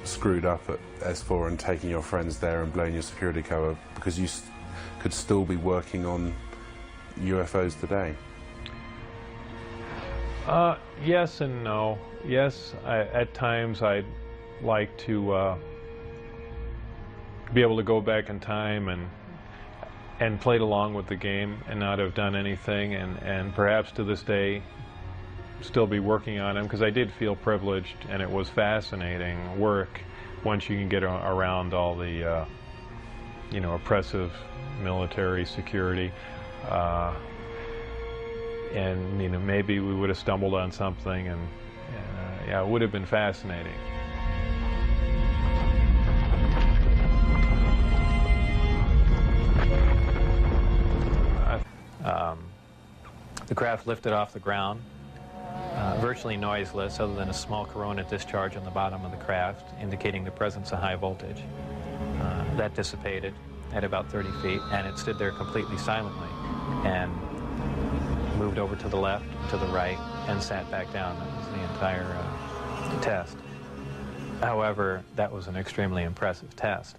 screwed up at S4 and taking your friends there and blowing your security cover because you could still be working on UFOs today? Yes and no. Yes, at times I'd like to be able to go back in time and played along with the game and not have done anything, and perhaps to this day still be working on them, because I did feel privileged and it was fascinating work once you can get around all the you know, oppressive military security. And you know, maybe we would have stumbled on something, and yeah, it would have been fascinating. The craft lifted off the ground, virtually noiseless, other than a small corona discharge on the bottom of the craft, indicating the presence of high voltage. That dissipated at about 30 feet, and it stood there completely silently, and moved over to the left, to the right, and sat back down. That was the entire test. However, that was an extremely impressive test.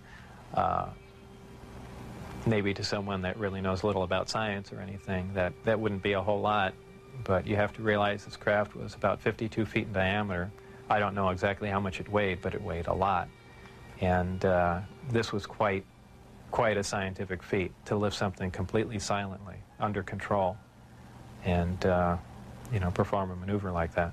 Maybe to someone that really knows little about science or anything, that wouldn't be a whole lot, but you have to realize this craft was about 52 feet in diameter. I don't know exactly how much it weighed, but it weighed a lot. And this was quite a scientific feat, to lift something completely silently, under control, and you know, perform a maneuver like that.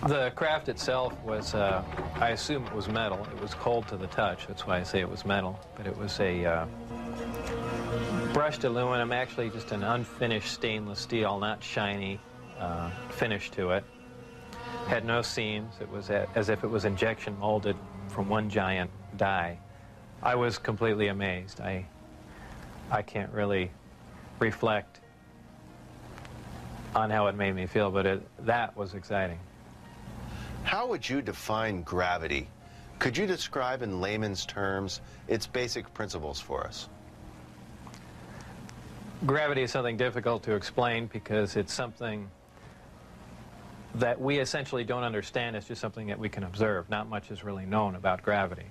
The craft itself was, I assume it was metal. It was cold to the touch, that's why I say it was metal. But it was a brushed aluminum, actually just an unfinished stainless steel, not shiny finish to it. had no seams. It was as if it was injection molded from one giant die. I was completely amazed. I can't really reflect on how it made me feel, but that was exciting. How would you define gravity? Could you describe in layman's terms its basic principles for us? Gravity is something difficult to explain because it's something that we essentially don't understand. It's just something that we can observe. Not much is really known about gravity.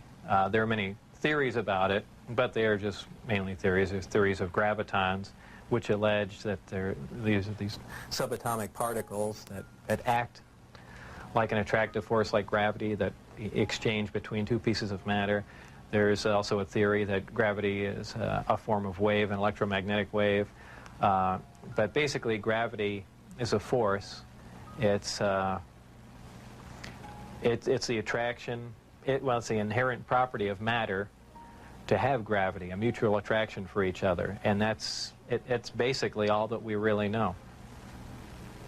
There are many theories about it, but they are just mainly theories. There's theories of gravitons, which allege that these subatomic particles that act like an attractive force like gravity that exchange between two pieces of matter. There's also a theory that gravity is a form of wave, an electromagnetic wave. But basically, gravity is a force. It's the attraction. It's the inherent property of matter to have gravity, a mutual attraction for each other, and it's basically all that we really know.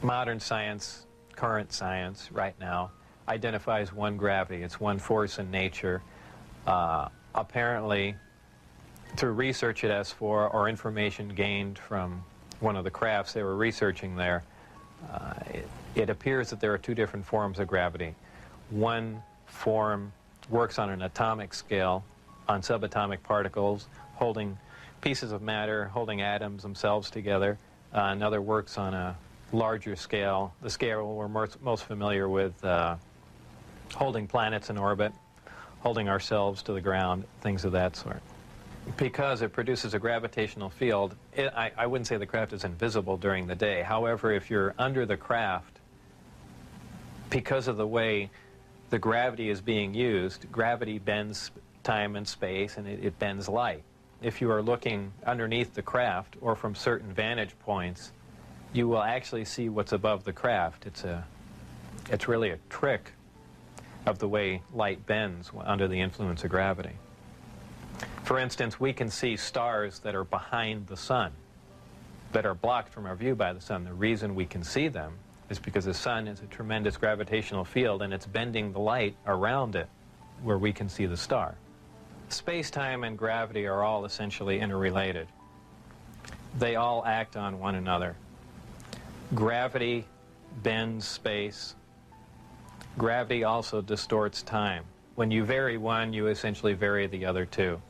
Modern science, current science, right now, identifies one gravity. It's one force in nature. Apparently, through research at S4 or information gained from one of the crafts they were researching there, it appears that there are two different forms of gravity. One form works on an atomic scale, on subatomic particles, holding pieces of matter, holding atoms themselves together. Another works on a larger scale, the scale we're most familiar with, holding planets in orbit, holding ourselves to the ground, things of that sort. Because it produces a gravitational field, I wouldn't say the craft is invisible during the day. However, if you're under the craft, because of the way the gravity is being used, gravity bends time and space, and it bends light. If you are looking underneath the craft or from certain vantage points, you will actually see what's above the craft. It's really a trick of the way light bends under the influence of gravity. For instance, we can see stars that are behind the sun, that are blocked from our view by the sun. The reason we can see them is because the sun has a tremendous gravitational field and it's bending the light around it where we can see the star. Space-time and gravity are all essentially interrelated. They all act on one another. Gravity bends space. Gravity also distorts time. When you vary one, you essentially vary the other two.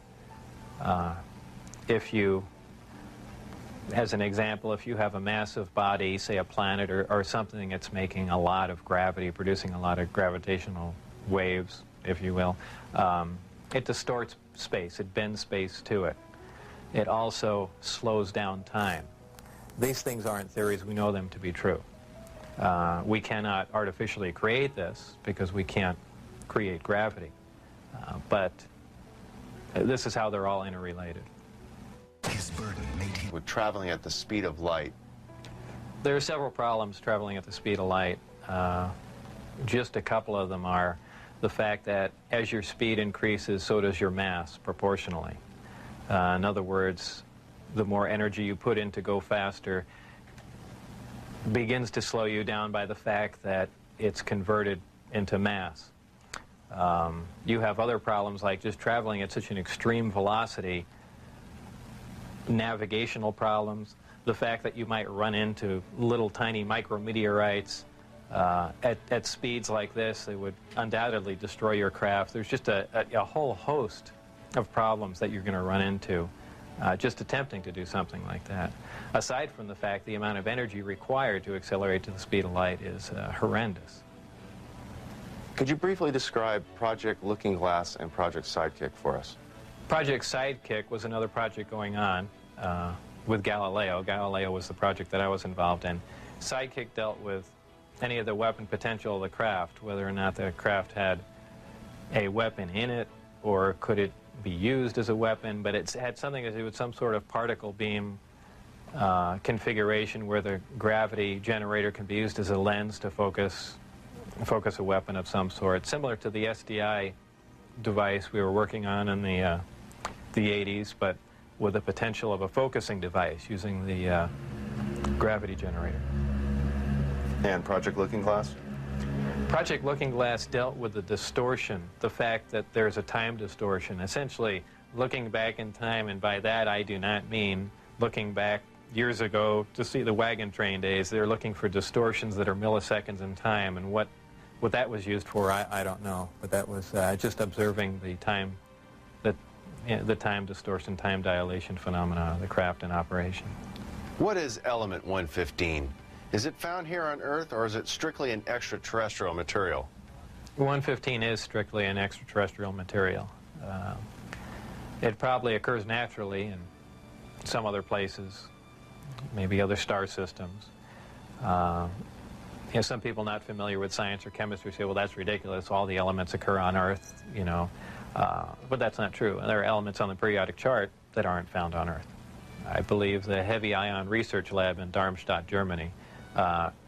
As an example, if you have a massive body, say a planet or something that's making a lot of gravity, producing a lot of gravitational waves, if you will, it distorts space. It bends space to it. It also slows down time. These things aren't theories. We know them to be true. We cannot artificially create this because we can't create gravity. But this is how they're all interrelated. With traveling at the speed of light, there are several problems traveling at the speed of light. Just a couple of them are the fact that as your speed increases, so does your mass proportionally. In other words, the more energy you put in to go faster begins to slow you down by the fact that it's converted into mass. You have other problems like just traveling at such an extreme velocity, navigational problems, the fact that you might run into little tiny micrometeorites at speeds like this. They would undoubtedly destroy your craft. There's just a whole host of problems that you're going to run into just attempting to do something like that. Aside from the fact the amount of energy required to accelerate to the speed of light is horrendous. could you briefly describe Project Looking Glass and Project Sidekick for us? Project Sidekick was another project going on with Galileo. Galileo was the project that I was involved in. Sidekick dealt with any of the weapon potential of the craft, whether or not the craft had a weapon in it or could it be used as a weapon, but it had something to do with some sort of particle beam configuration where the gravity generator can be used as a lens to focus a weapon of some sort, similar to the SDI device we were working on in the 80s, but with the potential of a focusing device using the gravity generator. And Project Looking Glass? Project Looking Glass dealt with the distortion, the fact that there's a time distortion, essentially looking back in time, and by that I do not mean looking back years ago to see the wagon train days. They're looking for distortions that are milliseconds in time, and what that was used for, I don't know, but that was just observing the time, the time distortion, time dilation phenomena of the craft in operation. What is element 115? Is it found here on Earth, or is it strictly an extraterrestrial material? 115 is strictly an extraterrestrial material. It probably occurs naturally in some other places, maybe other star systems. Some people not familiar with science or chemistry say, well, that's ridiculous, all the elements occur on Earth, but that's not true. There are elements on the periodic chart that aren't found on Earth. I believe the Heavy Ion Research Lab in Darmstadt, Germany,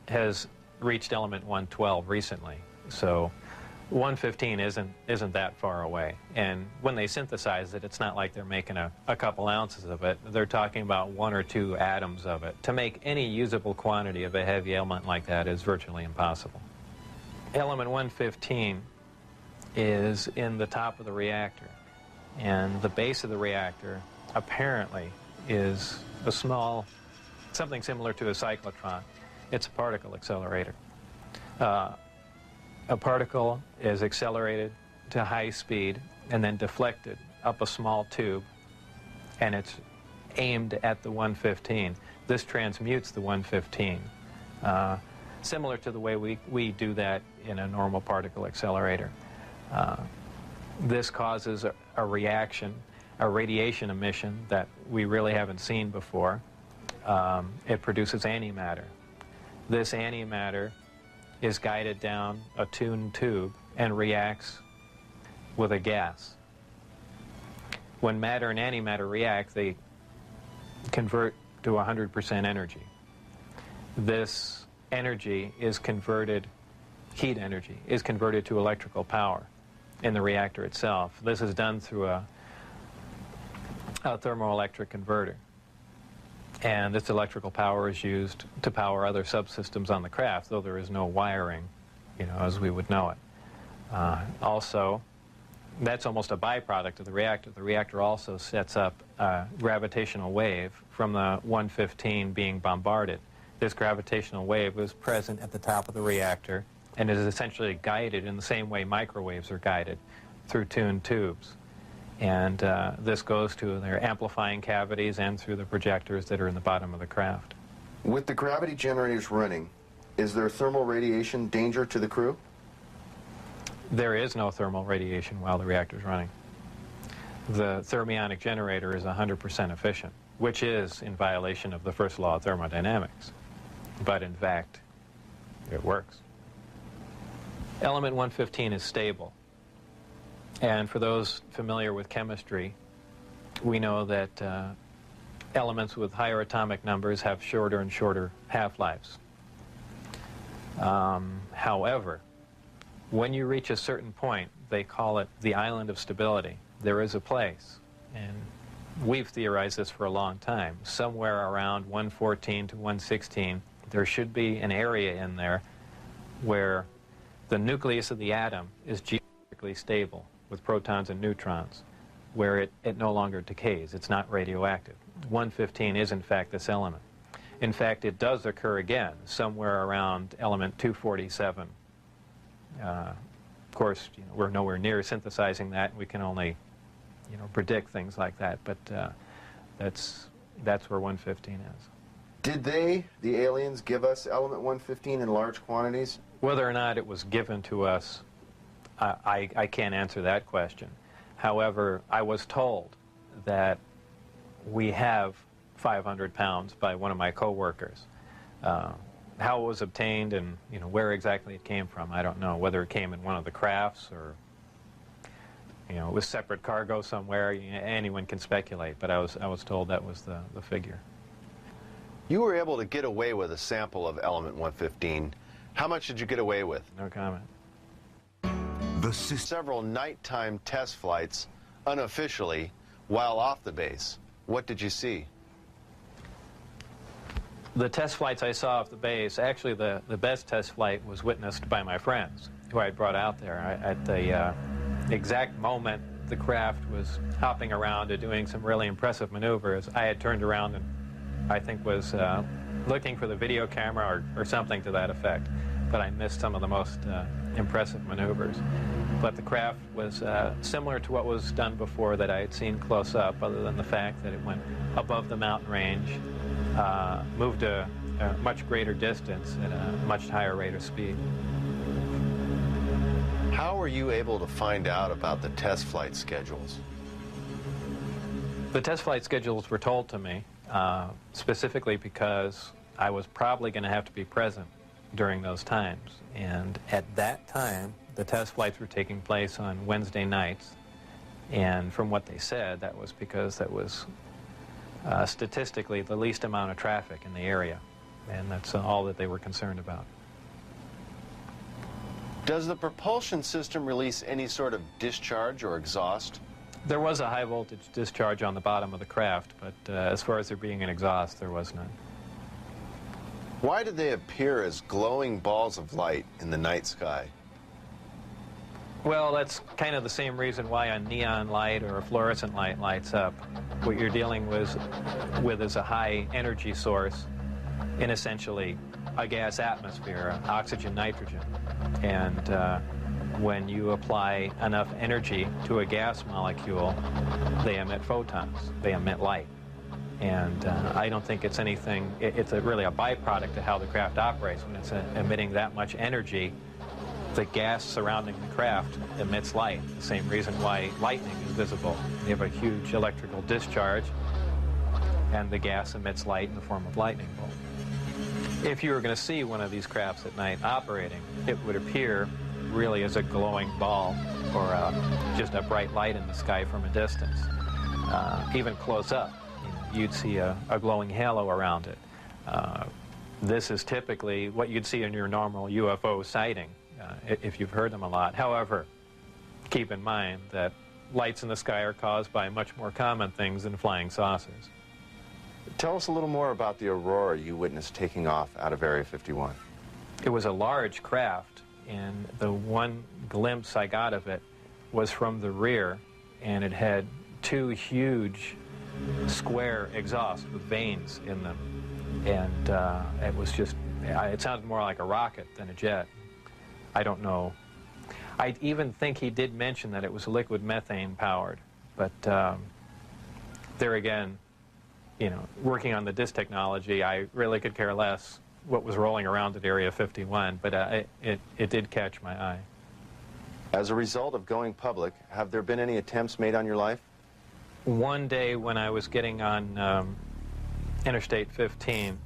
has reached element 112 recently. So 115 isn't that far away. And when they synthesize it, it's not like they're making a couple ounces of it. They're talking about 1 or 2 atoms of it. To make any usable quantity of a heavy element like that is virtually impossible. Element 115 is in the top of the reactor. And the base of the reactor apparently is a small, something similar to a cyclotron. It's a particle accelerator. A particle is accelerated to high speed and then deflected up a small tube, and it's aimed at the 115. This transmutes the 115, similar to the way we do that in a normal particle accelerator. This causes a reaction, a radiation emission that we really haven't seen before. It produces antimatter. This antimatter is guided down a tuned tube and reacts with a gas. When matter and antimatter react, they convert to 100% energy. This energy is converted, heat energy, is converted to electrical power in the reactor itself. This is done through a thermoelectric converter. And this electrical power is used to power other subsystems on the craft, though there is no wiring, as we would know it. Also, that's almost a byproduct of the reactor. The reactor also sets up a gravitational wave from the 115 being bombarded. This gravitational wave is present at the top of the reactor and is essentially guided in the same way microwaves are guided, through tuned tubes. And this goes to their amplifying cavities and through the projectors that are in the bottom of the craft. With the gravity generators running, is there thermal radiation danger to the crew? There is no thermal radiation while the reactor is running. The thermionic generator is 100% efficient, which is in violation of the first law of thermodynamics. But in fact, it works. Element 115 is stable. And for those familiar with chemistry, we know that elements with higher atomic numbers have shorter and shorter half-lives. However, when you reach a certain point, they call it the island of stability. There is a place, and we've theorized this for a long time, somewhere around 114 to 116, there should be an area in there where the nucleus of the atom is geometrically stable, with protons and neutrons, where it no longer decays. It's not radioactive. 115 is, in fact, this element. In fact, it does occur again somewhere around element 247. Of course, we're nowhere near synthesizing that. We can only, predict things like that. But that's where 115 is. Did the aliens, give us element 115 in large quantities? Whether or not it was given to us, I can't answer that question. However, I was told that we have 500 pounds by one of my co-workers. How it was obtained and where exactly it came from, I don't know. Whether it came in one of the crafts or it was separate cargo somewhere, anyone can speculate. But I was told that was the figure. You were able to get away with a sample of element 115. How much did you get away with? No comment. Several nighttime test flights, unofficially, while off the base. What did you see? The test flights I saw off the base, actually the best test flight was witnessed by my friends who I had brought out there. At the exact moment the craft was hopping around and doing some really impressive maneuvers, I had turned around and I think was looking for the video camera or something to that effect. But I missed some of the most impressive maneuvers. But the craft was similar to what was done before that I had seen close up, other than the fact that it went above the mountain range, moved a much greater distance at a much higher rate of speed. How were you able to find out about the test flight schedules? The test flight schedules were told to me, specifically because I was probably going to have to be present during those times. And at that time, the test flights were taking place on Wednesday nights. And from what they said, that was because that was statistically the least amount of traffic in the area. And that's all that they were concerned about. Does the propulsion system release any sort of discharge or exhaust? There was a high voltage discharge on the bottom of the craft, but as far as there being an exhaust, there was none. Why did they appear as glowing balls of light in the night sky? Well, that's kind of the same reason why a neon light or a fluorescent light lights up. What you're dealing with is a high energy source in essentially a gas atmosphere, oxygen, nitrogen. And when you apply enough energy to a gas molecule, they emit photons, they emit light. And I don't think it's anything, it's really a byproduct of how the craft operates. When it's emitting that much energy, the gas surrounding the craft emits light, the same reason why lightning is visible. You have a huge electrical discharge, and the gas emits light in the form of lightning bolt. If you were going to see one of these crafts at night operating, it would appear really as a glowing ball or just a bright light in the sky from a distance. Even close up, you'd see a glowing halo around it. This is typically what you'd see in your normal UFO sighting, if you've heard them a lot. However, keep in mind that lights in the sky are caused by much more common things than flying saucers. Tell us a little more about the Aurora you witnessed taking off out of Area 51. It was a large craft, and the one glimpse I got of it was from the rear, and it had two huge square exhausts with vanes in them. And it was just, it sounded more like a rocket than a jet. I don't know. I even think he did mention that it was liquid methane powered, but there again, you know, working on the DIS technology, I really could care less what was rolling around at Area 51, but it did catch my eye. As a result of going public, have there been any attempts made on your life? One day when I was getting on Interstate 15,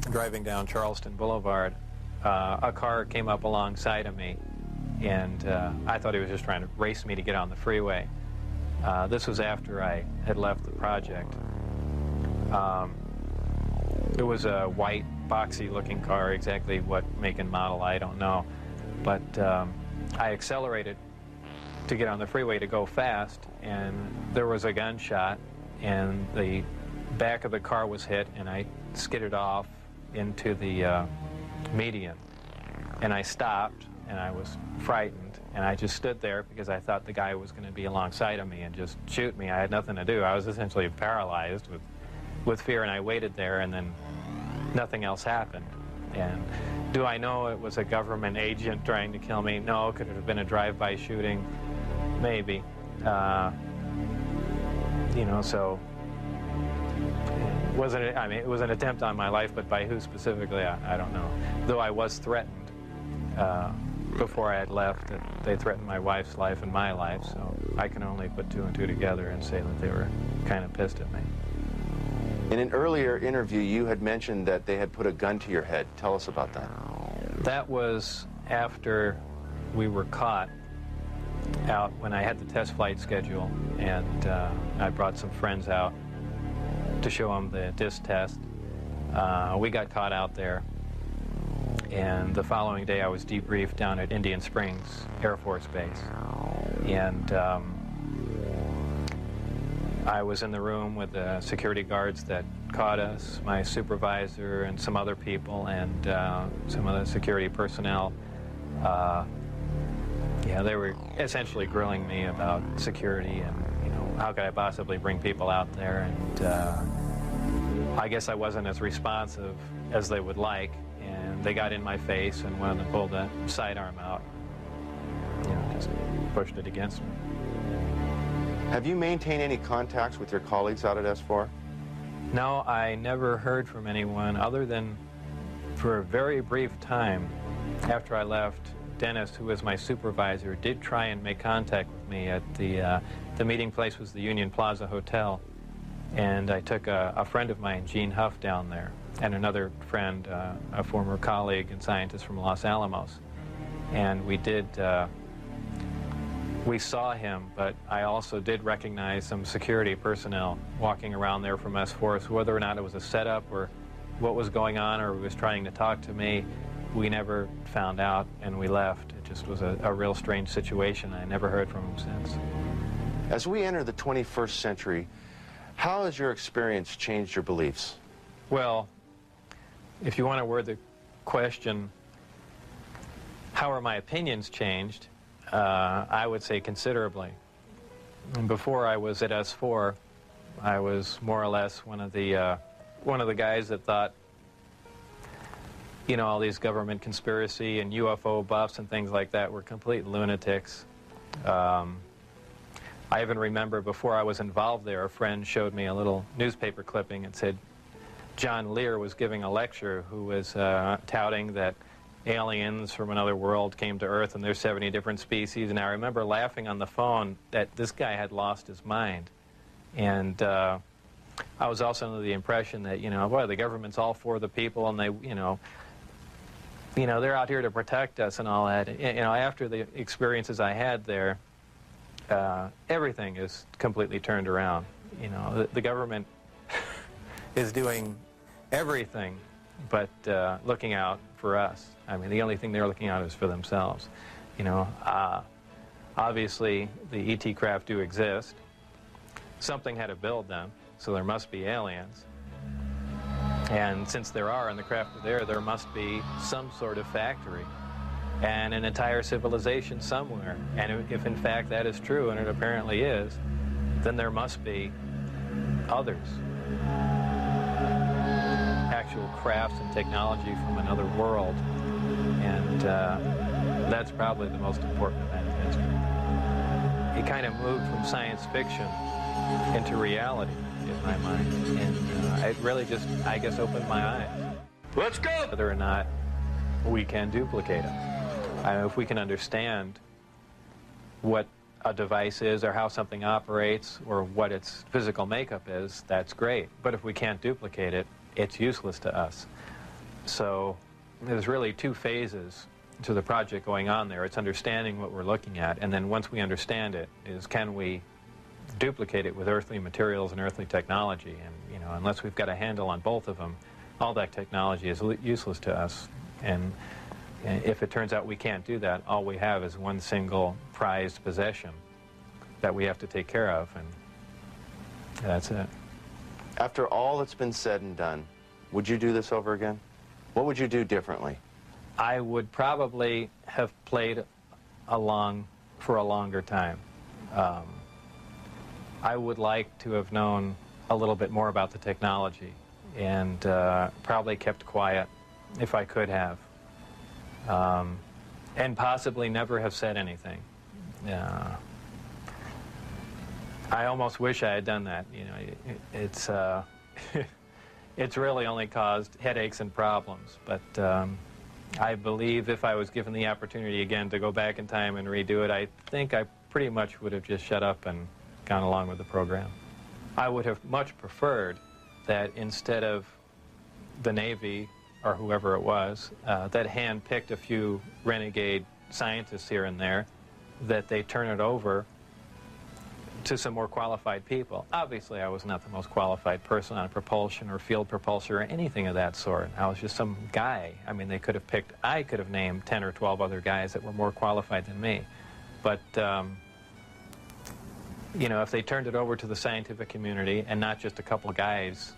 driving down Charleston Boulevard, a car came up alongside of me, and I thought he was just trying to race me to get on the freeway. This was after I had left the project. It was a white, boxy-looking car. Exactly what make and model, I don't know. But I accelerated to get on the freeway to go fast, and there was a gunshot, and the back of the car was hit, and I skidded off into the median. And I stopped, and I was frightened, and I just stood there because I thought the guy was going to be alongside of me and just shoot me. I had nothing to do. I was essentially paralyzed with fear, and I waited there, and then nothing else happened. And do I know it was a government agent trying to kill me? No. Could it have been a drive-by shooting? Maybe. You know, so it wasn't, I mean, it was an attempt on my life, but by who specifically, I don't know. Though I was threatened before I had left, that they threatened my wife's life and my life, so I can only put two and two together and say that they were kind of pissed at me. In an earlier interview, you had mentioned that they had put a gun to your head. Tell us about that. That was after we were caught out when I had the test flight schedule, and I brought some friends out to show them the DIS test. We got caught out there, and the following day I was debriefed down at Indian Springs Air Force Base. And I was in the room with the security guards that caught us, my supervisor and some other people and some other security personnel. Yeah, they were essentially grilling me about security and, you know, how could I possibly bring people out there, and I guess I wasn't as responsive as they would like, and they got in my face, and one of them pulled the sidearm out, you know, just pushed it against me. Have you maintained any contacts with your colleagues out at S4? No, I never heard from anyone other than for a very brief time after I left. Dennis, who was my supervisor, did try and make contact with me at the meeting place was the Union Plaza Hotel, and I took a friend of mine, Gene Huff, down there, and another friend, a former colleague and scientist from Los Alamos, and we saw him, but I also did recognize some security personnel walking around there from S4, so whether or not it was a setup or what was going on or he was trying to talk to me, we never found out, and we left. It just was a real strange situation. I never heard from him since. As we enter the 21st century, how has your experience changed your beliefs? Well, if you want to word the question, how are my opinions changed? I would say considerably. And before I was at S4, I was more or less one of the guys that thought, you know, all these government conspiracy and UFO buffs and things like that were complete lunatics. I even remember before I was involved there, a friend showed me a little newspaper clipping and said John Lear was giving a lecture who was touting that aliens from another world came to Earth and there's 70 different species, and I remember laughing on the phone that this guy had lost his mind. And I was also under the impression that, you know, boy, the government's all for the people, and they, you know, they're out here to protect us and all that. You know, after the experiences I had there, everything is completely turned around. You know, the government is doing everything but looking out for us. I mean, the only thing they're looking out is for themselves. You know, obviously the ET craft do exist. Something had to build them, so there must be aliens. And since there are, and the craft are there must be some sort of factory and an entire civilization somewhere. And if in fact that is true, and it apparently is, then there must be others. Actual crafts and technology from another world. And that's probably the most important event in history. It kind of moved from science fiction into reality in my mind. And it really just, I guess, opened my eyes. Let's go! Whether or not we can duplicate them. I mean, if we can understand what a device is or how something operates or what its physical makeup is, that's great. But if we can't duplicate it, it's useless to us. So there's really two phases to the project going on there. It's understanding what we're looking at, and then once we understand it, is can we duplicate it with earthly materials and earthly technology? And, you know, unless we've got a handle on both of them, all that technology is useless to us. And if it turns out we can't do that, all we have is one single prized possession that we have to take care of, and that's it. After all that's been said and done, would you do this over again? What would you do differently? I would probably have played along for a longer time. I would like to have known a little bit more about the technology, and probably kept quiet if I could have. And possibly never have said anything. I almost wish I had done that. You know, it's it's really only caused headaches and problems. But I believe if I was given the opportunity again to go back in time and redo it, I think I pretty much would have just shut up and gone along with the program. I would have much preferred that instead of the Navy or whoever it was, that hand-picked a few renegade scientists here and there, that they turn it over to some more qualified people. Obviously, I was not the most qualified person on propulsion or field propulsion or anything of that sort. I was just some guy. I mean, they could have picked, I could have named 10 or 12 other guys that were more qualified than me. But, you know, if they turned it over to the scientific community and not just a couple guys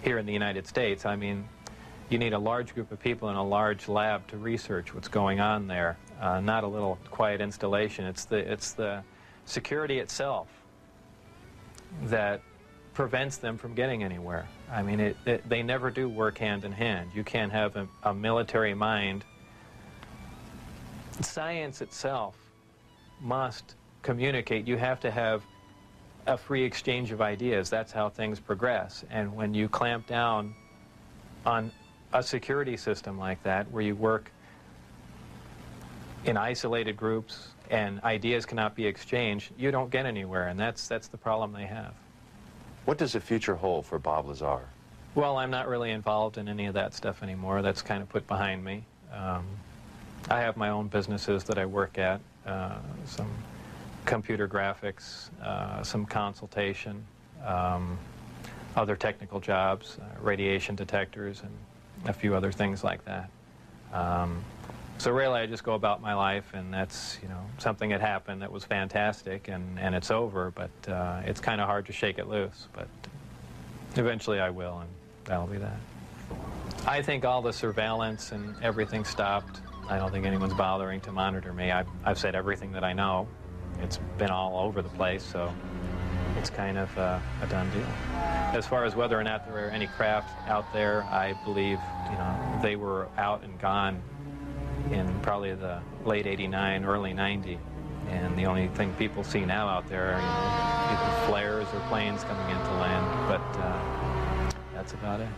here in the United States. I mean, you need a large group of people in a large lab to research what's going on there, not a little quiet installation. It's the security itself that prevents them from getting anywhere. I mean, they never do work hand in hand. You can't have a military mind. Science itself must communicate. You have to have a free exchange of ideas. That's how things progress. And when you clamp down on a security system like that, where you work in isolated groups and ideas cannot be exchanged, you don't get anywhere, and that's the problem they have. What does the future hold for Bob Lazar? Well, I'm not really involved in any of that stuff anymore. That's kind of put behind me. I have my own businesses that I work at, some computer graphics, some consultation, other technical jobs, radiation detectors, and a few other things like that. So really I just go about my life, and that's, you know, something that happened that was fantastic, and it's over, but it's kind of hard to shake it loose, but eventually I will, and that'll be that. I think all the surveillance and everything stopped. I don't think anyone's bothering to monitor me. I've said everything that I know. It's been all over the place, so it's kind of a done deal. As far as whether or not there are any craft out there, I believe, you know, they were out and gone in probably the late '89, early '90, and the only thing people see now out there are, you know, either flares or planes coming into land, but that's about it.